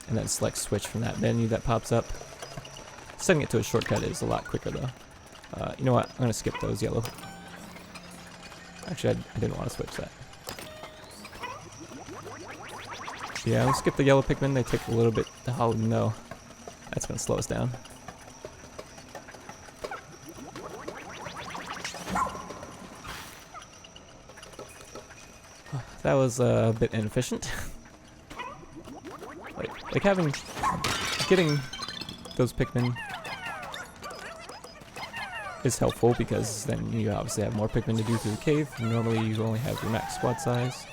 and then select switch from that menu that pops up. Setting it to a shortcut is a lot quicker though. You know what? I'm gonna skip those yellow. Actually, I didn't want to switch that. Yeah, we'll skip the yellow Pikmin. They take a little bit. Oh no, that's gonna slow us down. That was a bit inefficient. like getting those Pikmin is helpful because then you obviously have more Pikmin to do through the cave. Normally you only have your max squad size.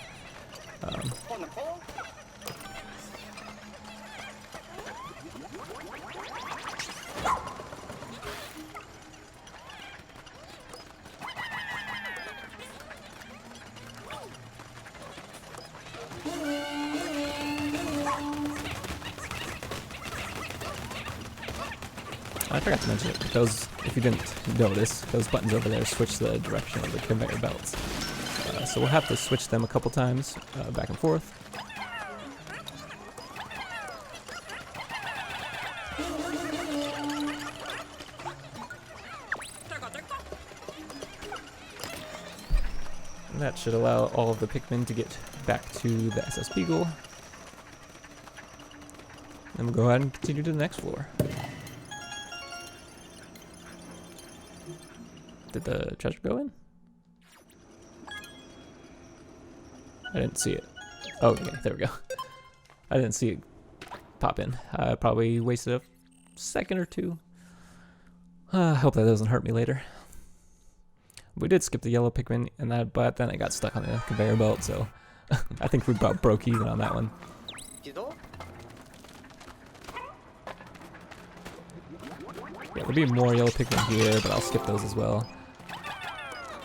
I forgot to mention it. Those, if you didn't notice, those buttons over there switch the direction of the conveyor belts. So we'll have to switch them a couple times, back and forth. And that should allow all of the Pikmin to get back to the SS Beagle. Then we'll go ahead and continue to the next floor. Did the treasure go in? I didn't see it. Oh, okay, there we go. I didn't see it pop in. I probably wasted a second or two. I hope that doesn't hurt me later. We did skip the yellow Pikmin, but then I got stuck on the conveyor belt, so I think we about broke even on that one. Yeah, there'll be more yellow Pikmin here, but I'll skip those as well.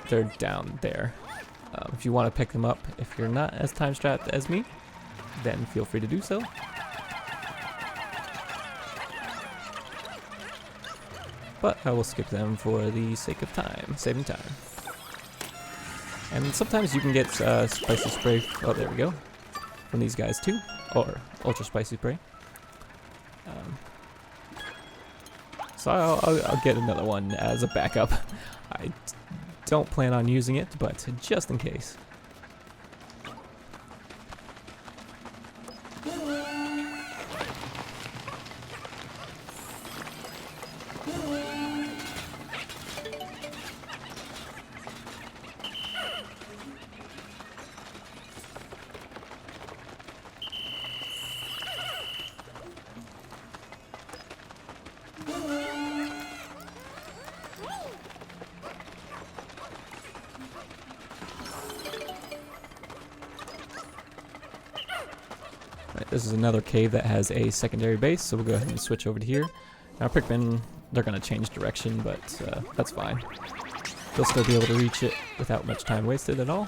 They're down there. If you want to pick them up, if you're not as time strapped as me, then feel free to do so. But I will skip them for the sake of time, saving time. And sometimes you can get spicy spray. Oh, there we go. From these guys too, or ultra spicy spray. So I'll get another one as a backup. I don't plan on using it, but just in case. This is another cave that has a secondary base, so we'll go ahead and switch over to here. Now Pikmin, they're going to change direction, but that's fine. They'll still be able to reach it without much time wasted at all.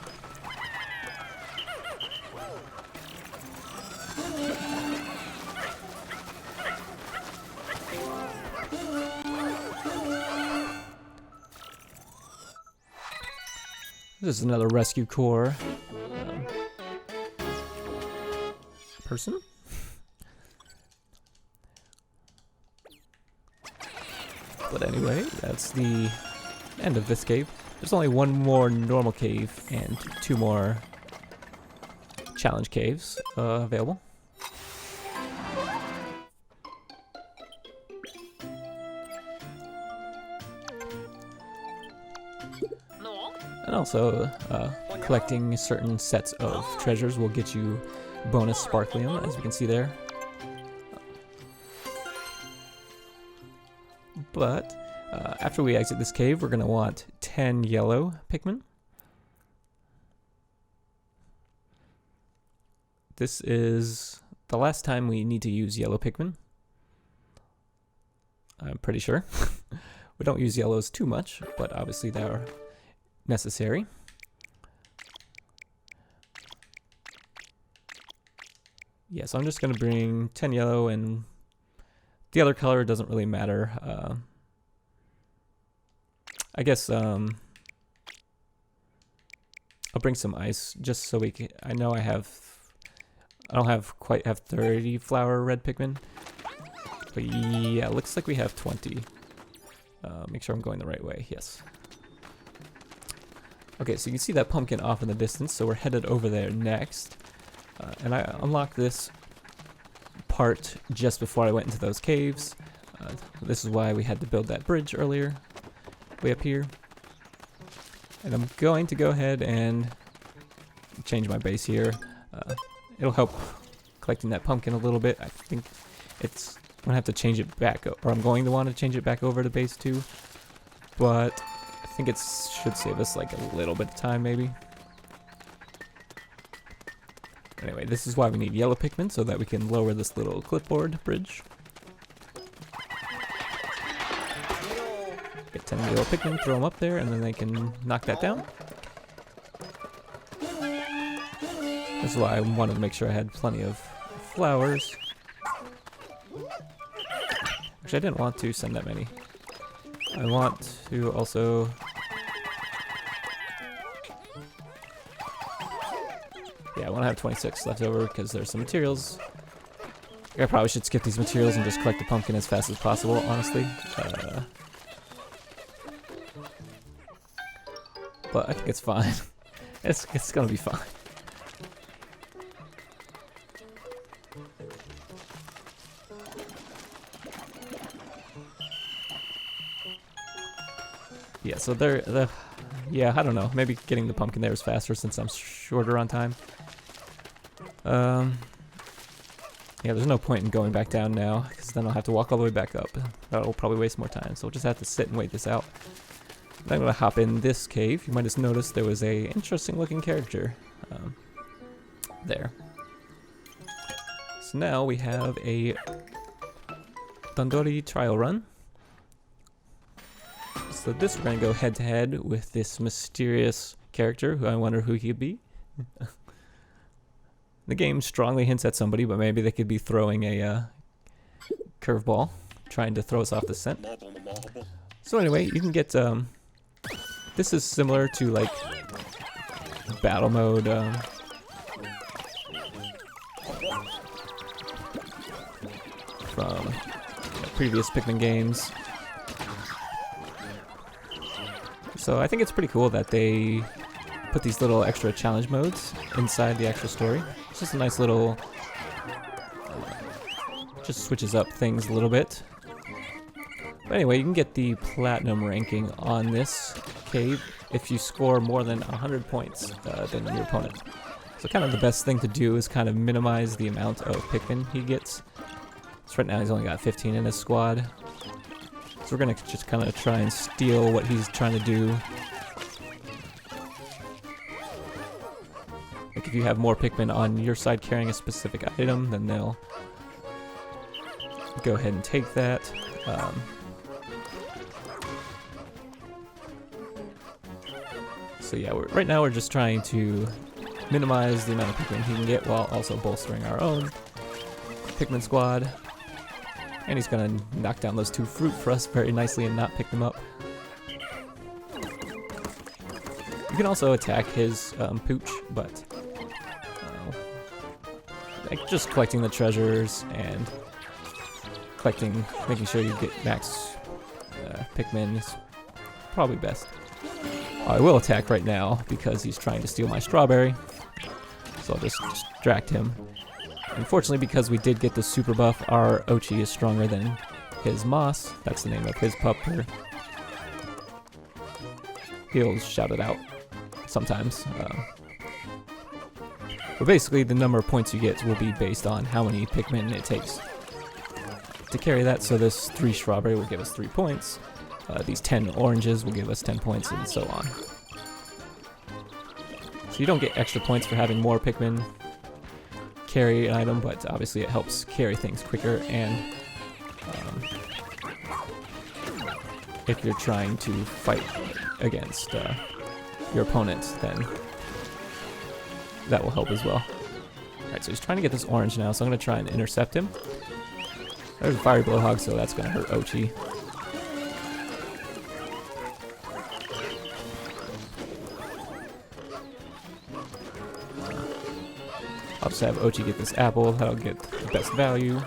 This is another rescue core. Person? But anyway, that's the end of this cave. There's only one more normal cave and two more challenge caves available. And also, collecting certain sets of treasures will get you bonus Sparklium, as we can see there. But after we exit this cave, we're going to want 10 yellow Pikmin. This is the last time we need to use yellow Pikmin. I'm pretty sure. We don't use yellows too much, but obviously they are necessary. Yeah, so I'm just going to bring 10 yellow, and the other color doesn't really matter. I guess I'll bring some ice just so we can. I know I have I don't quite have 30 flower red Pikmin. But yeah, looks like we have 20. Make sure I'm going the right way. Yes. Okay, so you can see that pumpkin off in the distance, so we're headed over there next. And I unlocked this part just before I went into those caves. This is why we had to build that bridge earlier, way up here. And I'm going to go ahead and change my base here. It'll help collecting that pumpkin a little bit. I think I'm gonna have to change it back, or I'm going to want to change it back over to base 2. But I think it should save us like a little bit of time, maybe. Anyway, this is why we need yellow Pikmin, so that we can lower this little clipboard bridge. Get 10 yellow Pikmin, throw them up there, and then they can knock that down. This is why I wanted to make sure I had plenty of flowers. Actually, I didn't want to send that many. I want to also... Yeah, I want to have 26 left over because there's some materials. I probably should skip these materials and just collect the pumpkin as fast as possible, honestly. But I think it's fine. It's gonna be fine. Yeah, so yeah, I don't know. Maybe getting the pumpkin there is faster since I'm shorter on time. Yeah, there's no point in going back down now, because then I'll have to walk all the way back up. That'll probably waste more time, so we'll just have to sit and wait this out. Then I'm going to hop in this cave. You might have noticed there was a interesting looking character there. So now we have a Dandori trial run. So this we're going to go head to head with this mysterious character who I wonder who he could be. The game strongly hints at somebody, but maybe they could be throwing a curveball, trying to throw us off the scent. So anyway, you can get, this is similar to like battle mode, from previous Pikmin games. So I think it's pretty cool that they put these little extra challenge modes inside the actual story. It's just a nice little, just switches up things a little bit. But anyway, you can get the platinum ranking on this cave if you score more than 100 points than your opponent. So kind of the best thing to do is kind of minimize the amount of Pikmin he gets. So right now he's only got 15 in his squad. So we're gonna just kind of try and steal what he's trying to do. Like if you have more Pikmin on your side carrying a specific item, then they'll go ahead and take that. So yeah, right now we're just trying to minimize the amount of Pikmin he can get while also bolstering our own Pikmin squad. And he's gonna knock down those 2 fruit for us very nicely and not pick them up. You can also attack his pooch, but like just collecting the treasures and making sure you get max Pikmin is probably best. I will attack right now because he's trying to steal my strawberry, so I'll just distract him. Unfortunately, because we did get the super buff, our Oatchi is stronger than his Moss. That's the name of his pup. He'll shout it out sometimes. But basically, the number of points you get will be based on how many Pikmin it takes to carry that. So this 3 strawberry will give us 3 points. These 10 oranges will give us 10 points, and so on. So you don't get extra points for having more Pikmin carry an item, but obviously it helps carry things quicker, and if you're trying to fight against your opponent, then that will help as well. Alright, so he's trying to get this orange now, so I'm going to try and intercept him. There's a fiery blowhog, so that's going to hurt Oatchi. I'll just have Oatchi get this apple. That'll get the best value.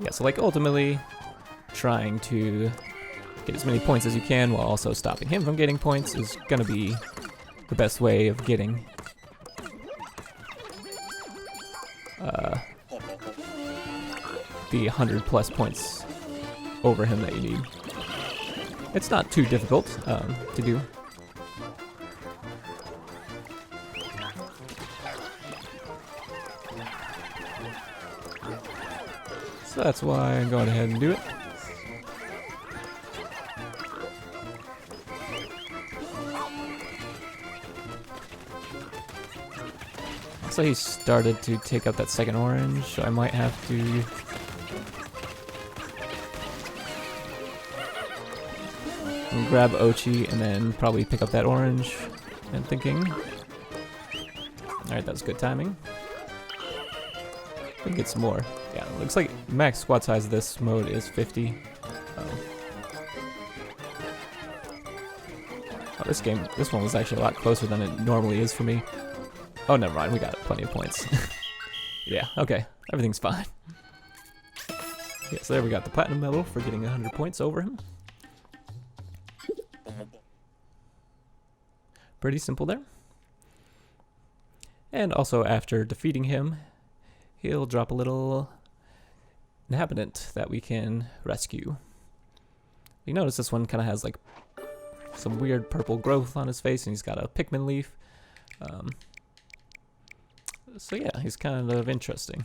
Yeah, so like ultimately trying to get as many points as you can while also stopping him from getting points is gonna be the best way of getting the 100+ points over him that you need. It's not too difficult to do. So that's why I'm going ahead and do it. So he started to take up that second orange, so I might have to grab Oatchi and then probably pick up that orange. I'm thinking. Alright, that was good timing. I think it's more. Yeah, it looks like max squad size of this mode is 50. Oh, this one was actually a lot closer than it normally is for me. Oh, never mind, we got plenty of points. Yeah, okay, everything's fine. Yeah, so there we got the platinum medal for getting 100 points over him. Pretty simple there. And also after defeating him, he'll drop a little inhabitant that we can rescue. You notice this one kind of has like some weird purple growth on his face, and he's got a Pikmin leaf. So yeah, he's kind of interesting.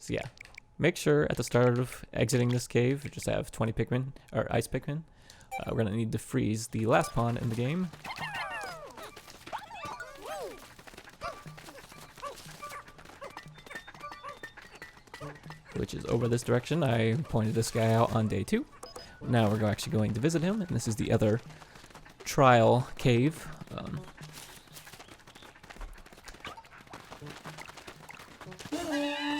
So yeah, make sure at the start of exiting this cave, you just have 20 Pikmin, or ice Pikmin. We're gonna need to freeze the last pawn in the game. Which is over this direction. I pointed this guy out on day 2. Now we're actually going to visit him, and this is the other trial cave.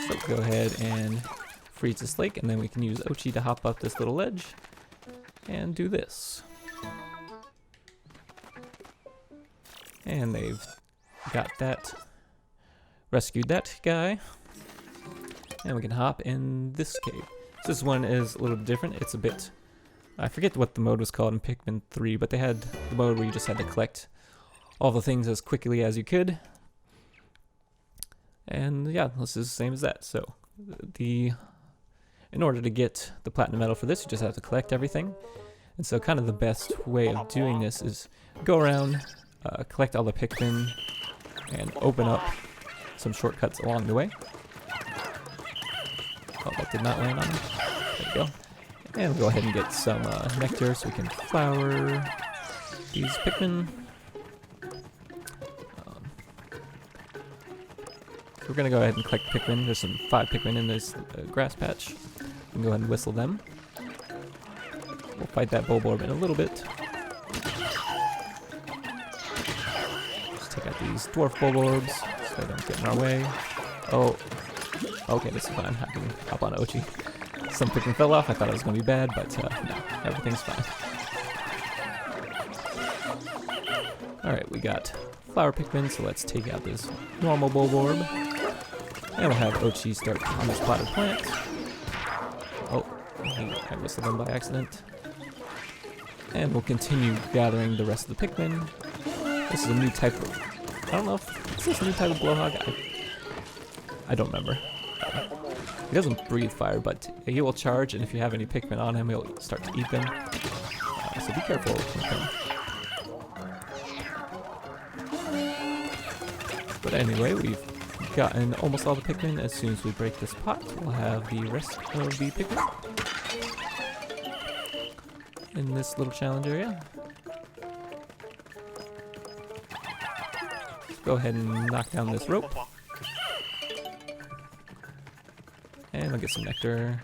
So go ahead and freeze this lake, and then we can use Oatchi to hop up this little ledge and do this. And they've got that, rescued that guy. And we can hop in this cave. So this one is a little different. It's a bit, I forget what the mode was called in Pikmin 3, but they had the mode where you just had to collect all the things as quickly as you could. And yeah, this is the same as that. So in order to get the platinum medal for this, you just have to collect everything. And so kind of the best way of doing this is go around, collect all the Pikmin, and open up some shortcuts along the way. Oh, that did not land on me. There we go. And we'll go ahead and get some nectar so we can flower these Pikmin. So we're going to go ahead and collect Pikmin. There's some 5 Pikmin in this grass patch. We can go ahead and whistle them. We'll fight that Bulborb in a little bit. Just take out these dwarf Bulborbs so they don't get in our way. Oh. Okay, this is fine. I can hop on Oatchi. Some Pikmin fell off. I thought it was going to be bad, but no, everything's fine. Alright, we got flower Pikmin, so let's take out this normal Bulborb. And we'll have Oatchi start on this potted plant. Oh, I whistled them by accident. And we'll continue gathering the rest of the Pikmin. This is a new type of... I don't know if... Is this a new type of Blowhog? I don't remember. He doesn't breathe fire, but he will charge, and if you have any Pikmin on him, he'll start to eat them. So be careful with him. But anyway, we've gotten almost all the Pikmin. As soon as we break this pot, we'll have the rest of the Pikmin in this little challenge area. Let's go ahead and knock down this rope. And I'll get some nectar.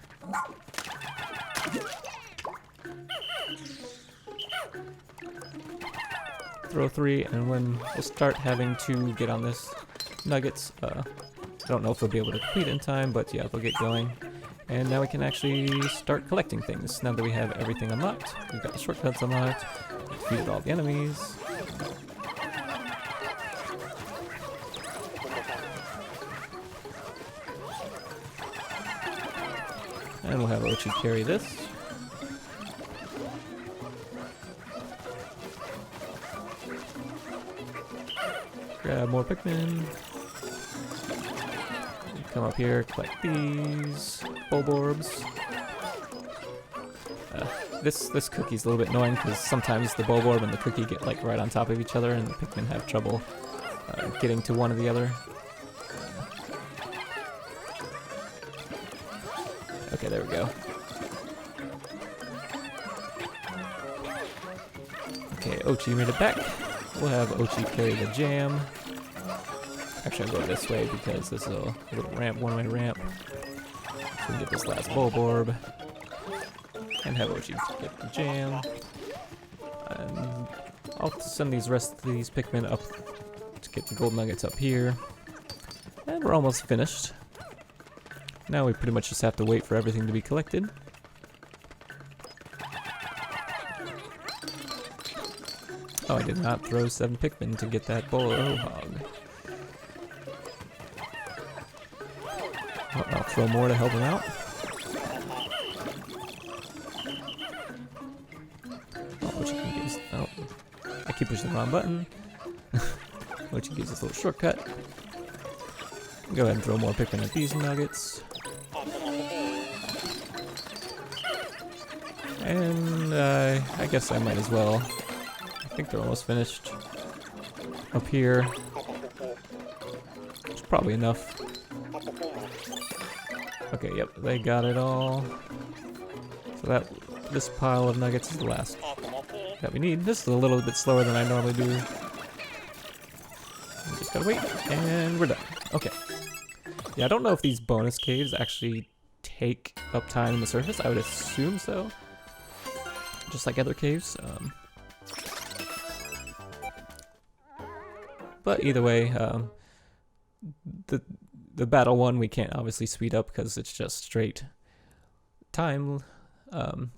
Throw 3, and when we'll start having to get on this nuggets I don't know if they'll be able to complete in time, but yeah, they'll get going. And now we can actually start collecting things. Now that we have everything unlocked, we've got the shortcuts unlocked, defeated all the enemies. And we'll have Oatchi carry this. Grab more Pikmin. Come up here, collect these bulborbs. This cookie's a little bit annoying because sometimes the bulborb and the cookie get like right on top of each other, and the Pikmin have trouble getting to one or the other. Okay, there we go. Okay, Oatchi made it back. We'll have Oatchi carry the jam. Actually, I'll go this way because there's a little ramp, one-way ramp. So we can get this last bulborb. And have Oatchi get the jam. And I'll send these rest of these Pikmin up to get the gold nuggets up here. And we're almost finished. Now we pretty much just have to wait for everything to be collected. Oh, I did not throw 7 Pikmin to get that Bolo Hog. Oh, I'll throw more to help him out. Oh, which can give us, oh, I keep pushing the wrong button. Which gives us a little shortcut. Go ahead and throw more Pikmin at these nuggets. And I guess I might as well. I think they're almost finished. Up here. It's probably enough. Okay, yep, they got it all. So this pile of nuggets is the last that we need. This is a little bit slower than I normally do. We just gotta wait, and we're done. Okay. Yeah, I don't know if these bonus caves actually take up time in the surface. I would assume so. Just like other caves. But either way, the battle one we can't obviously speed up because it's just straight time.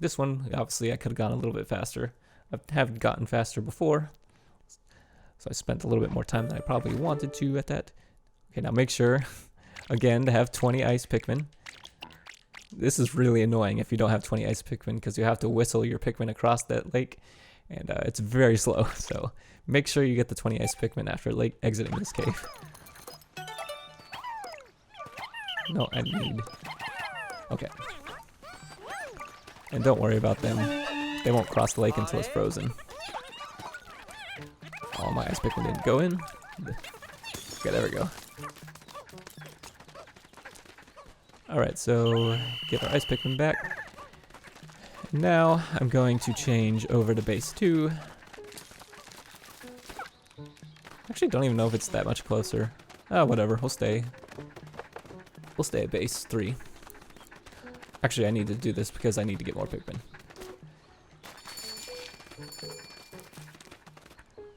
This one, obviously, I could have gone a little bit faster. I have gotten faster before, so I spent a little bit more time than I probably wanted to at that. Okay, now make sure, again, to have 20 ice Pikmin. This is really annoying if you don't have 20 ice Pikmin because you have to whistle your Pikmin across that lake, and it's very slow. So make sure you get the 20 ice Pikmin after exiting this cave. No, I need... Okay. And don't worry about them. They won't cross the lake until it's frozen. All my ice Pikmin didn't go in. Okay, there we go. Alright, so get our ice Pikmin back. Now I'm going to change over to base 2. Actually, don't even know if it's that much closer. Oh, whatever, we'll stay at base 3. Actually, I need to do this because I need to get more Pikmin.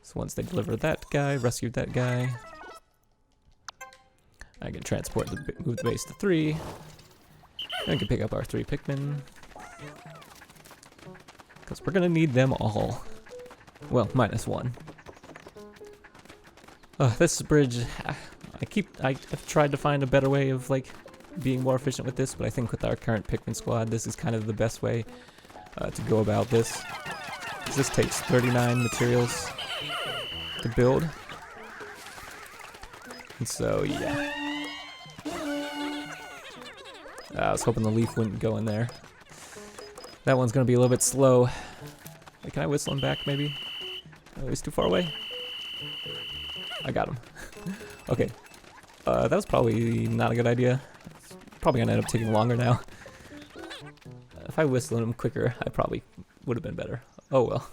So once they deliver that guy, rescue that guy, I can move the base to 3. And we can pick up our 3 Pikmin. Because we're gonna need them all. Well, -1. This bridge, I've tried to find a better way of being more efficient with this, but I think with our current Pikmin squad, this is kind of the best way to go about this. This takes 39 materials to build. And so, yeah. I was hoping the leaf wouldn't go in there. That one's gonna be a little bit slow. Wait, can I whistle him back, maybe? Oh, he's too far away. I got him. Okay. That was probably not a good idea. It's probably gonna end up taking longer now. If I whistled him quicker, I probably would have been better. Oh well.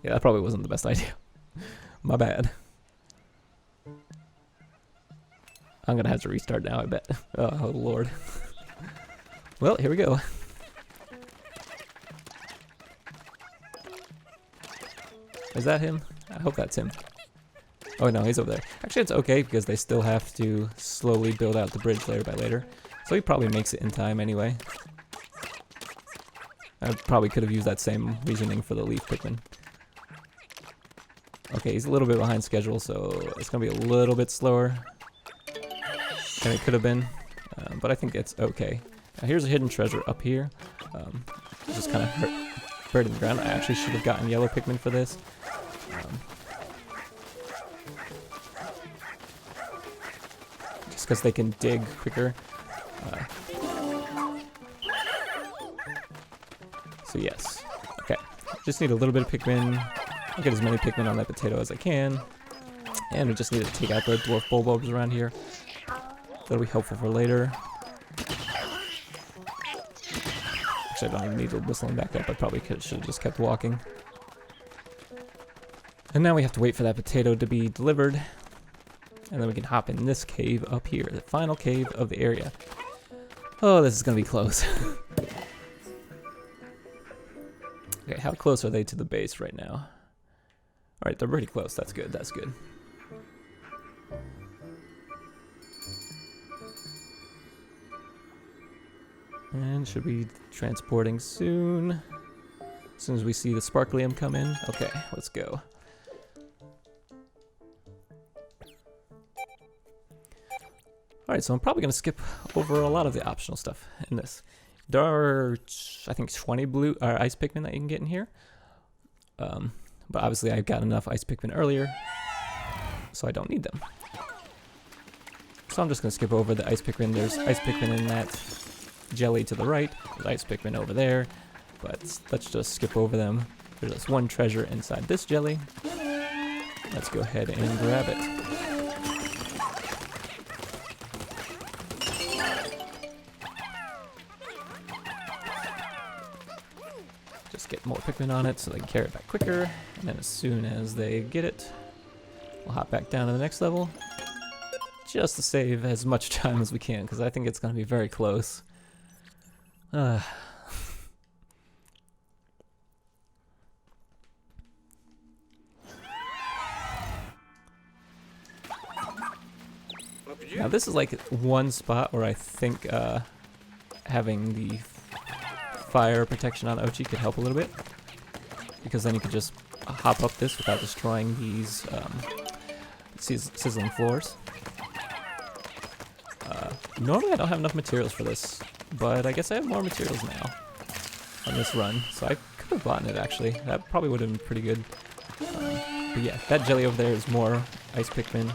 Yeah, that probably wasn't the best idea. My bad. I'm gonna have to restart now, I bet. Oh lord. Well, here we go. Is that him? I hope that's him. Oh no, he's over there. Actually, it's okay because they still have to slowly build out the bridge later by later. So he probably makes it in time anyway. I probably could have used that same reasoning for the leaf Pikmin. Okay, he's a little bit behind schedule, so it's going to be a little bit slower than it could have been. But I think it's okay. Now here's a hidden treasure up here. Just kind of buried in the ground. I actually should have gotten yellow Pikmin for this. Just because they can dig quicker. So yes. Okay. Just need a little bit of Pikmin. I'll get as many Pikmin on that potato as I can. And we just need to take out the dwarf bulbs around here. That'll be helpful for later. Actually, I don't even need to whistle him back up. I probably should have just kept walking. And now we have to wait for that potato to be delivered. And then we can hop in this cave up here. The final cave of the area. Oh, this is going to be close. Okay, how close are they to the base right now? Alright, they're pretty close. That's good, that's good. And should be transporting soon. As soon as we see the Sparklium come in. Okay, let's go. Alright, so I'm probably going to skip over a lot of the optional stuff in this. There are, I think, 20 blue ice Pikmin that you can get in here. But obviously I got enough ice Pikmin earlier, so I don't need them. So I'm just going to skip over the ice Pikmin. There's ice Pikmin in that jelly to the right. There's ice Pikmin over there, but let's just skip over them. There's just one treasure inside this jelly. Let's go ahead and grab it. Just get more Pikmin on it so they can carry it back quicker. And then as soon as they get it, we'll hop back down to the next level. Just to save as much time as we can, because I think it's going to be very close. Now this is like one spot where I think having the fire protection on Oatchi could help a little bit, because then you could just hop up this without destroying these sizzling floors. Normally I don't have enough materials for this, but I guess I have more materials now on this run, so I could have bought it actually. That probably would have been pretty good. But yeah, that jelly over there is more ice Pikmin.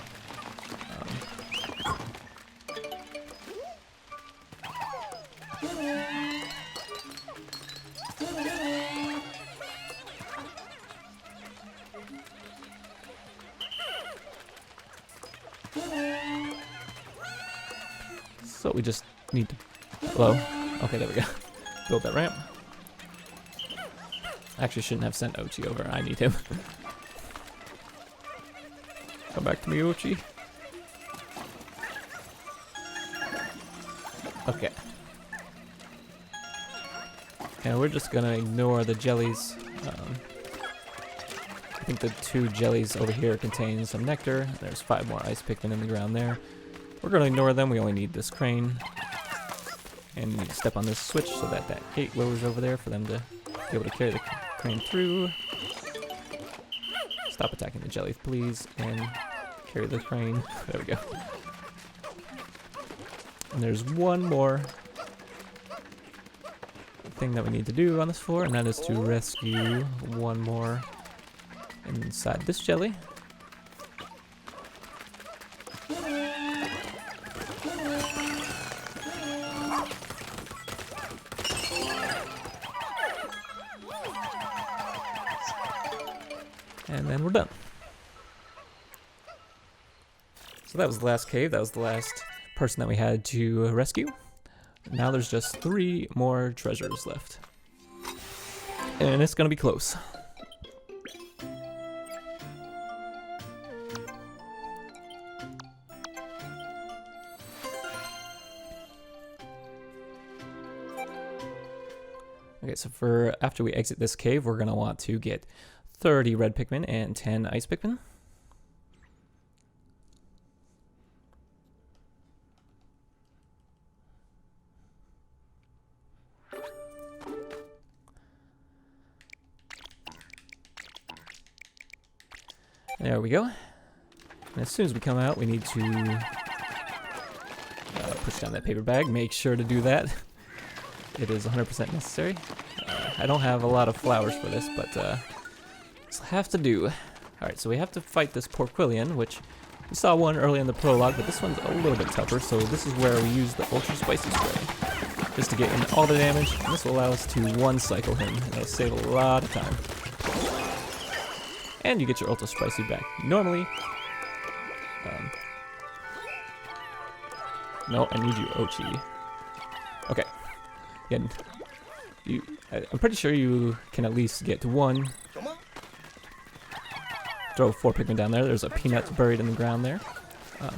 So we just need to... Hello? Okay, there we go. Build that ramp. I actually shouldn't have sent Oatchi over. I need him. Come back to me, Oatchi. Okay. And we're just gonna ignore the jellies. I think the 2 jellies over here contain some nectar. There's 5 more ice Pikmin in the ground there. We're going to ignore them. We only need this crane. And we need to step on this switch so that that gate lowers over there for them to be able to carry the crane through. Stop attacking the jellies, please, and carry the crane. There we go. And there's one more thing that we need to do on this floor, and that is to rescue one more inside this jelly. And then we're done. So that was the last cave. That was the last person that we had to rescue. Now there's just 3 more treasures left. And it's gonna be close. Okay, so for after we exit this cave, we're gonna want to get 30 red Pikmin and 10 ice Pikmin. There we go. And as soon as we come out, we need to push down that paper bag. Make sure to do that. It is 100% necessary. I don't have a lot of flowers for this, but this will have to do. Alright, so we have to fight this Porquillian, which we saw one early in the prologue, but this one's a little bit tougher, so this is where we use the Ultra Spicy Spray, just to get in all the damage, and this will allow us to one-cycle him, and it'll save a lot of time. And you get your Ultra Spicy back. Normally, no, I need you, Oatchi. Okay. Yeah, I'm pretty sure you can at least get to one. Throw 4 Pikmin down there. There's a peanut buried in the ground there. Yeah,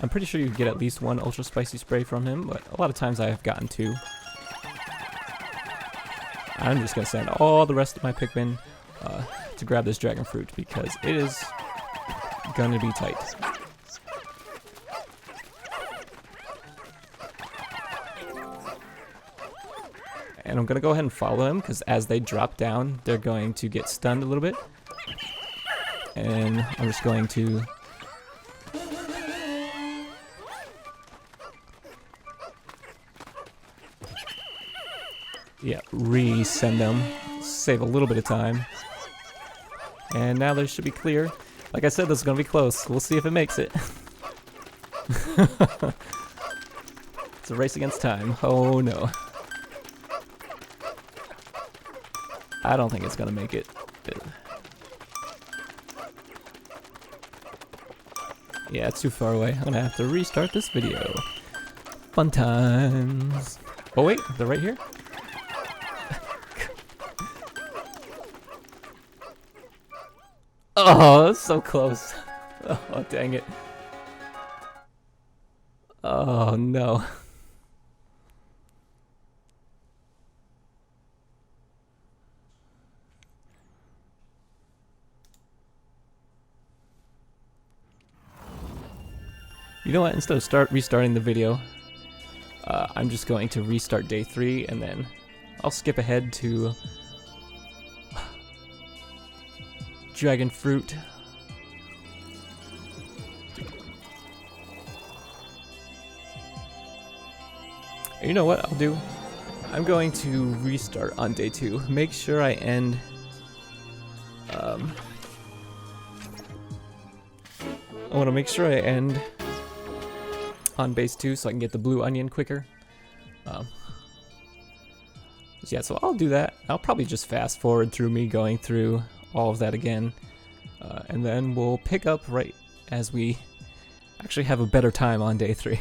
I'm pretty sure you get at least one Ultra Spicy Spray from him, but a lot of times I have gotten 2. I'm just going to send all the rest of my Pikmin to grab this dragon fruit because it is going to be tight. And I'm going to go ahead and follow him because as they drop down, they're going to get stunned a little bit. And I'm just going to resend them, save a little bit of time. And now they should be clear. Like I said, this is going to be close. We'll see if it makes it. It's a race against time. Oh no. I don't think it's going to make it. Yeah, it's too far away. I'm gonna have to restart this video. Fun times. Oh wait, they're right here? Oh, that's so close. Oh, dang it. Oh no. You know what, instead of restarting the video, I'm just going to restart day 3 and then I'll skip ahead to dragon fruit. You know what I'll do? I'm going to restart on day 2. Make sure I end I want to make sure I end on base 2 so I can get the blue onion quicker. Yeah, so I'll do that. I'll probably just fast forward through me going through all of that again. And then we'll pick up right as we actually have a better time on day 3.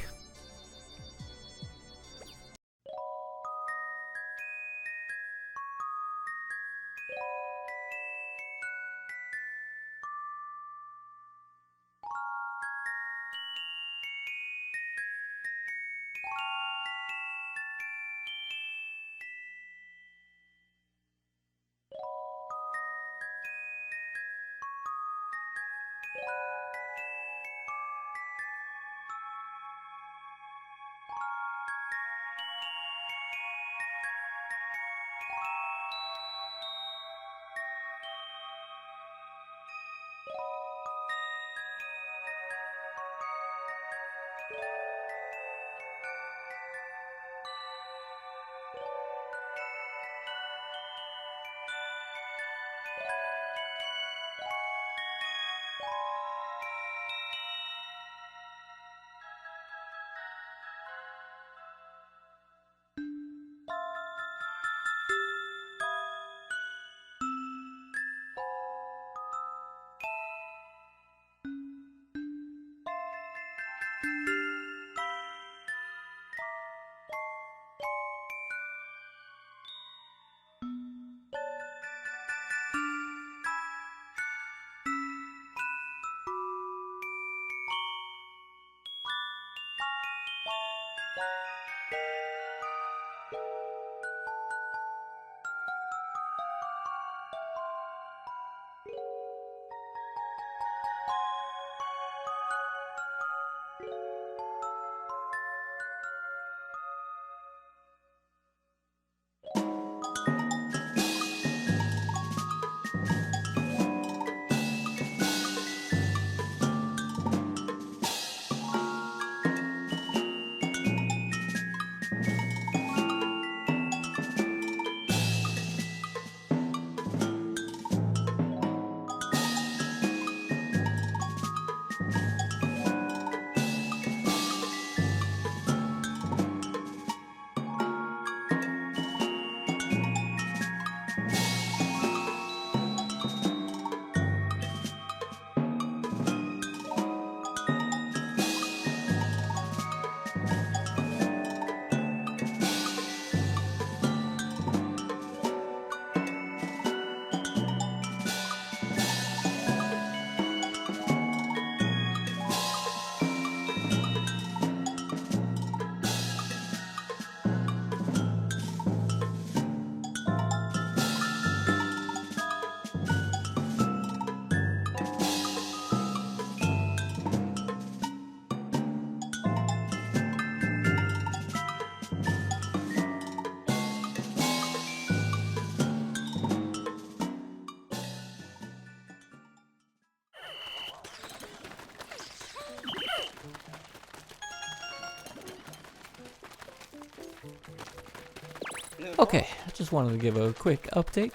Okay, I just wanted to give a quick update.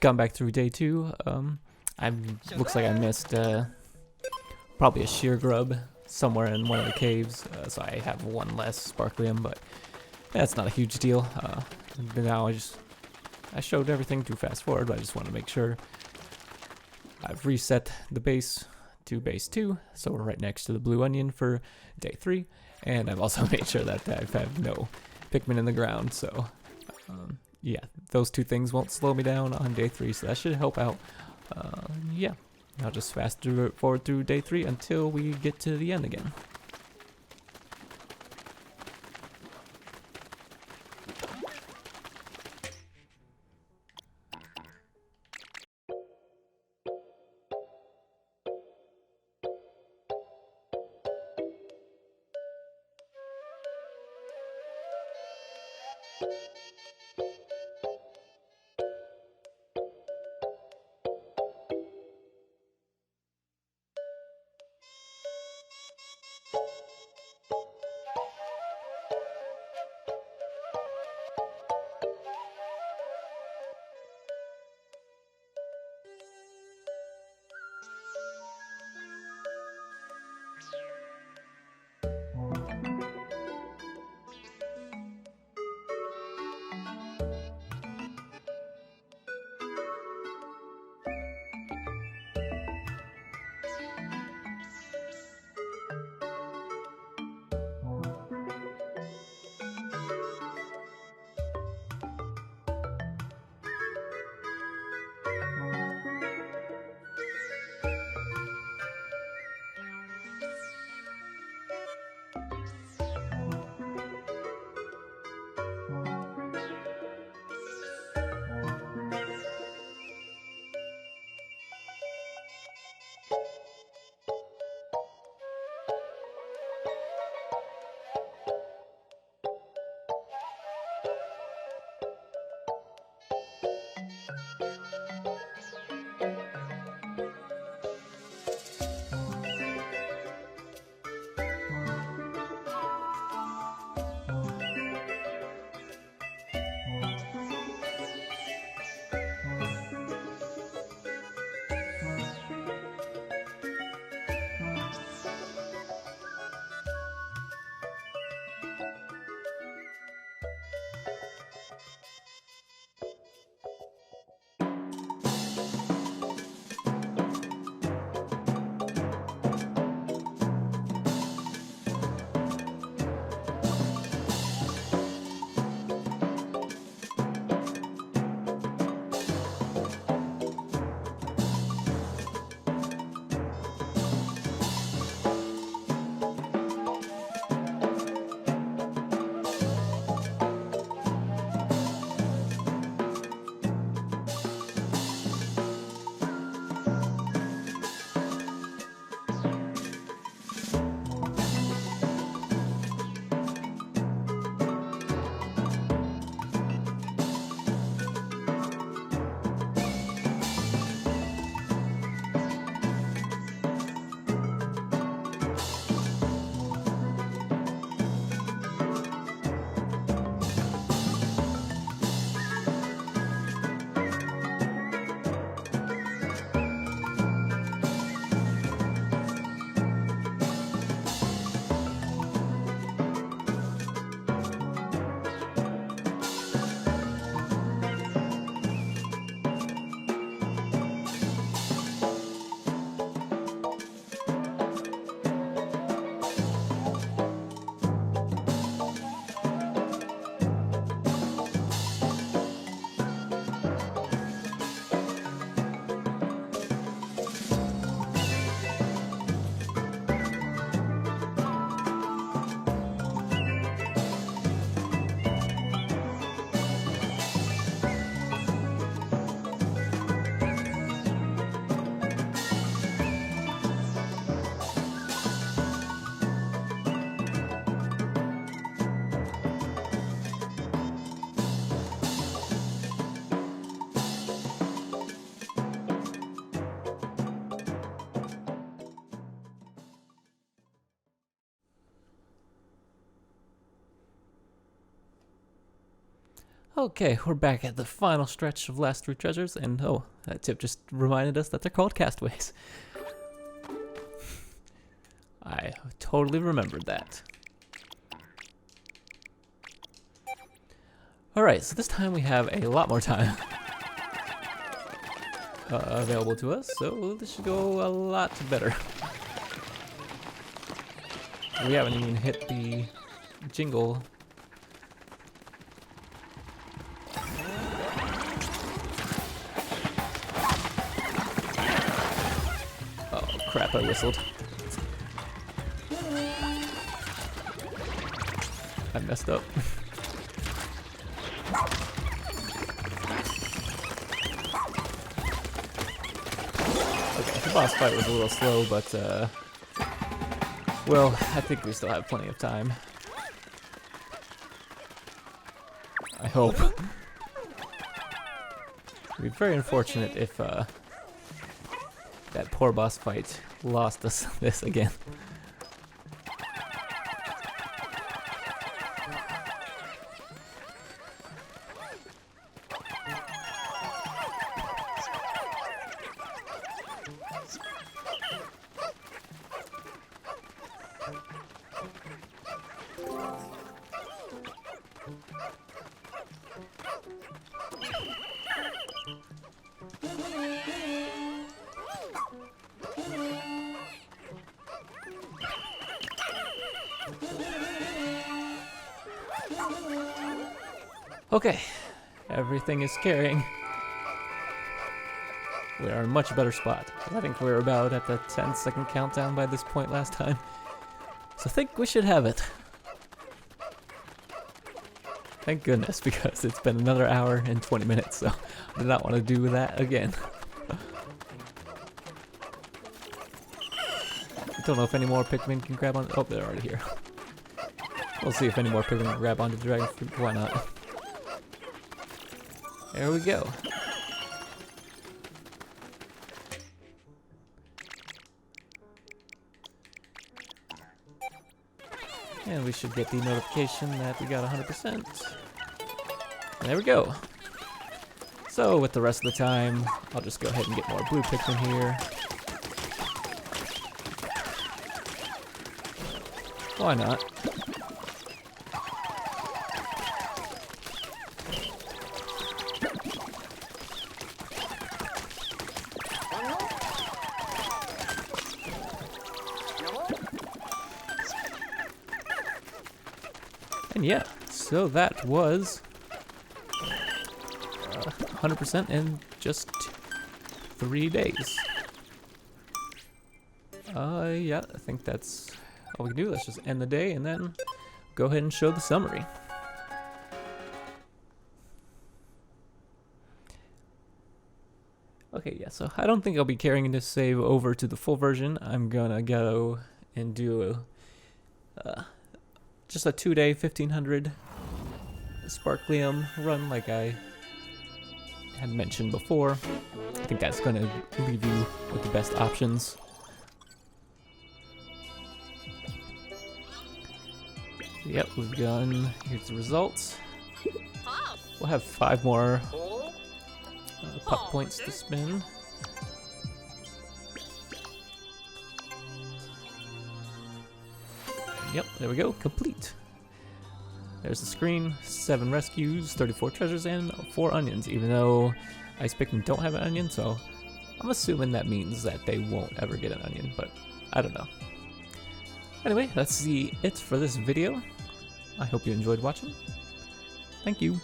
Gone back through day 2. Looks like I missed probably a shear grub somewhere in one of the caves, so I have one less Sparklium, but that's not a huge deal. But now I showed everything too fast forward, but I just want to make sure I've reset the base to base 2, so we're right next to the blue onion for day 3, and I've also made sure that I've had no Pikmin in the ground, so yeah, those two things won't slow me down on day 3, so that should help out. Yeah, I'll just fast forward through day 3 until we get to the end again. Okay, we're back at the final stretch of last 3 treasures, and oh, that tip just reminded us that they're called castaways. I totally remembered that. Alright, so this time we have a lot more time available to us, so this should go a lot better. We haven't even hit the jingle. Oh crap, I whistled. I messed up. Okay, the boss fight was a little slow, but well, I think we still have plenty of time. I hope. It'd be very unfortunate if that poor boss fight lost us this again. Okay, everything is carrying. We are in a much better spot. I think we're about at the 10-second countdown by this point last time. So I think we should have it. Thank goodness, because it's been another hour and 20 minutes, so I do not want to do that again. I don't know if any more Pikmin can grab on. Oh, they're already here. We'll see if any more Pikmin can grab onto the dragon fruit. Why not? There we go. And we should get the notification that we got 100%. There we go. So with the rest of the time, I'll just go ahead and get more blue Pikmin here. Why not? And yeah, so that was 100% in just 3 days. Yeah, I think that's all we can do. Let's just end the day and then go ahead and show the summary. Okay, yeah, so I don't think I'll be carrying this save over to the full version. I'm gonna go and do just a 2-day 1500 Sparklium run like I had mentioned before. I think that's going to leave you with the best options. Yep, we've done. Here's the results. We'll have 5 more puck points to spin. Yep, there we go, complete. There's the screen, 7 rescues, 34 treasures, and 4 onions, even though Ice Pikmin don't have an onion, so I'm assuming that means that they won't ever get an onion, but I don't know. Anyway, that's it for this video. I hope you enjoyed watching. Thank you.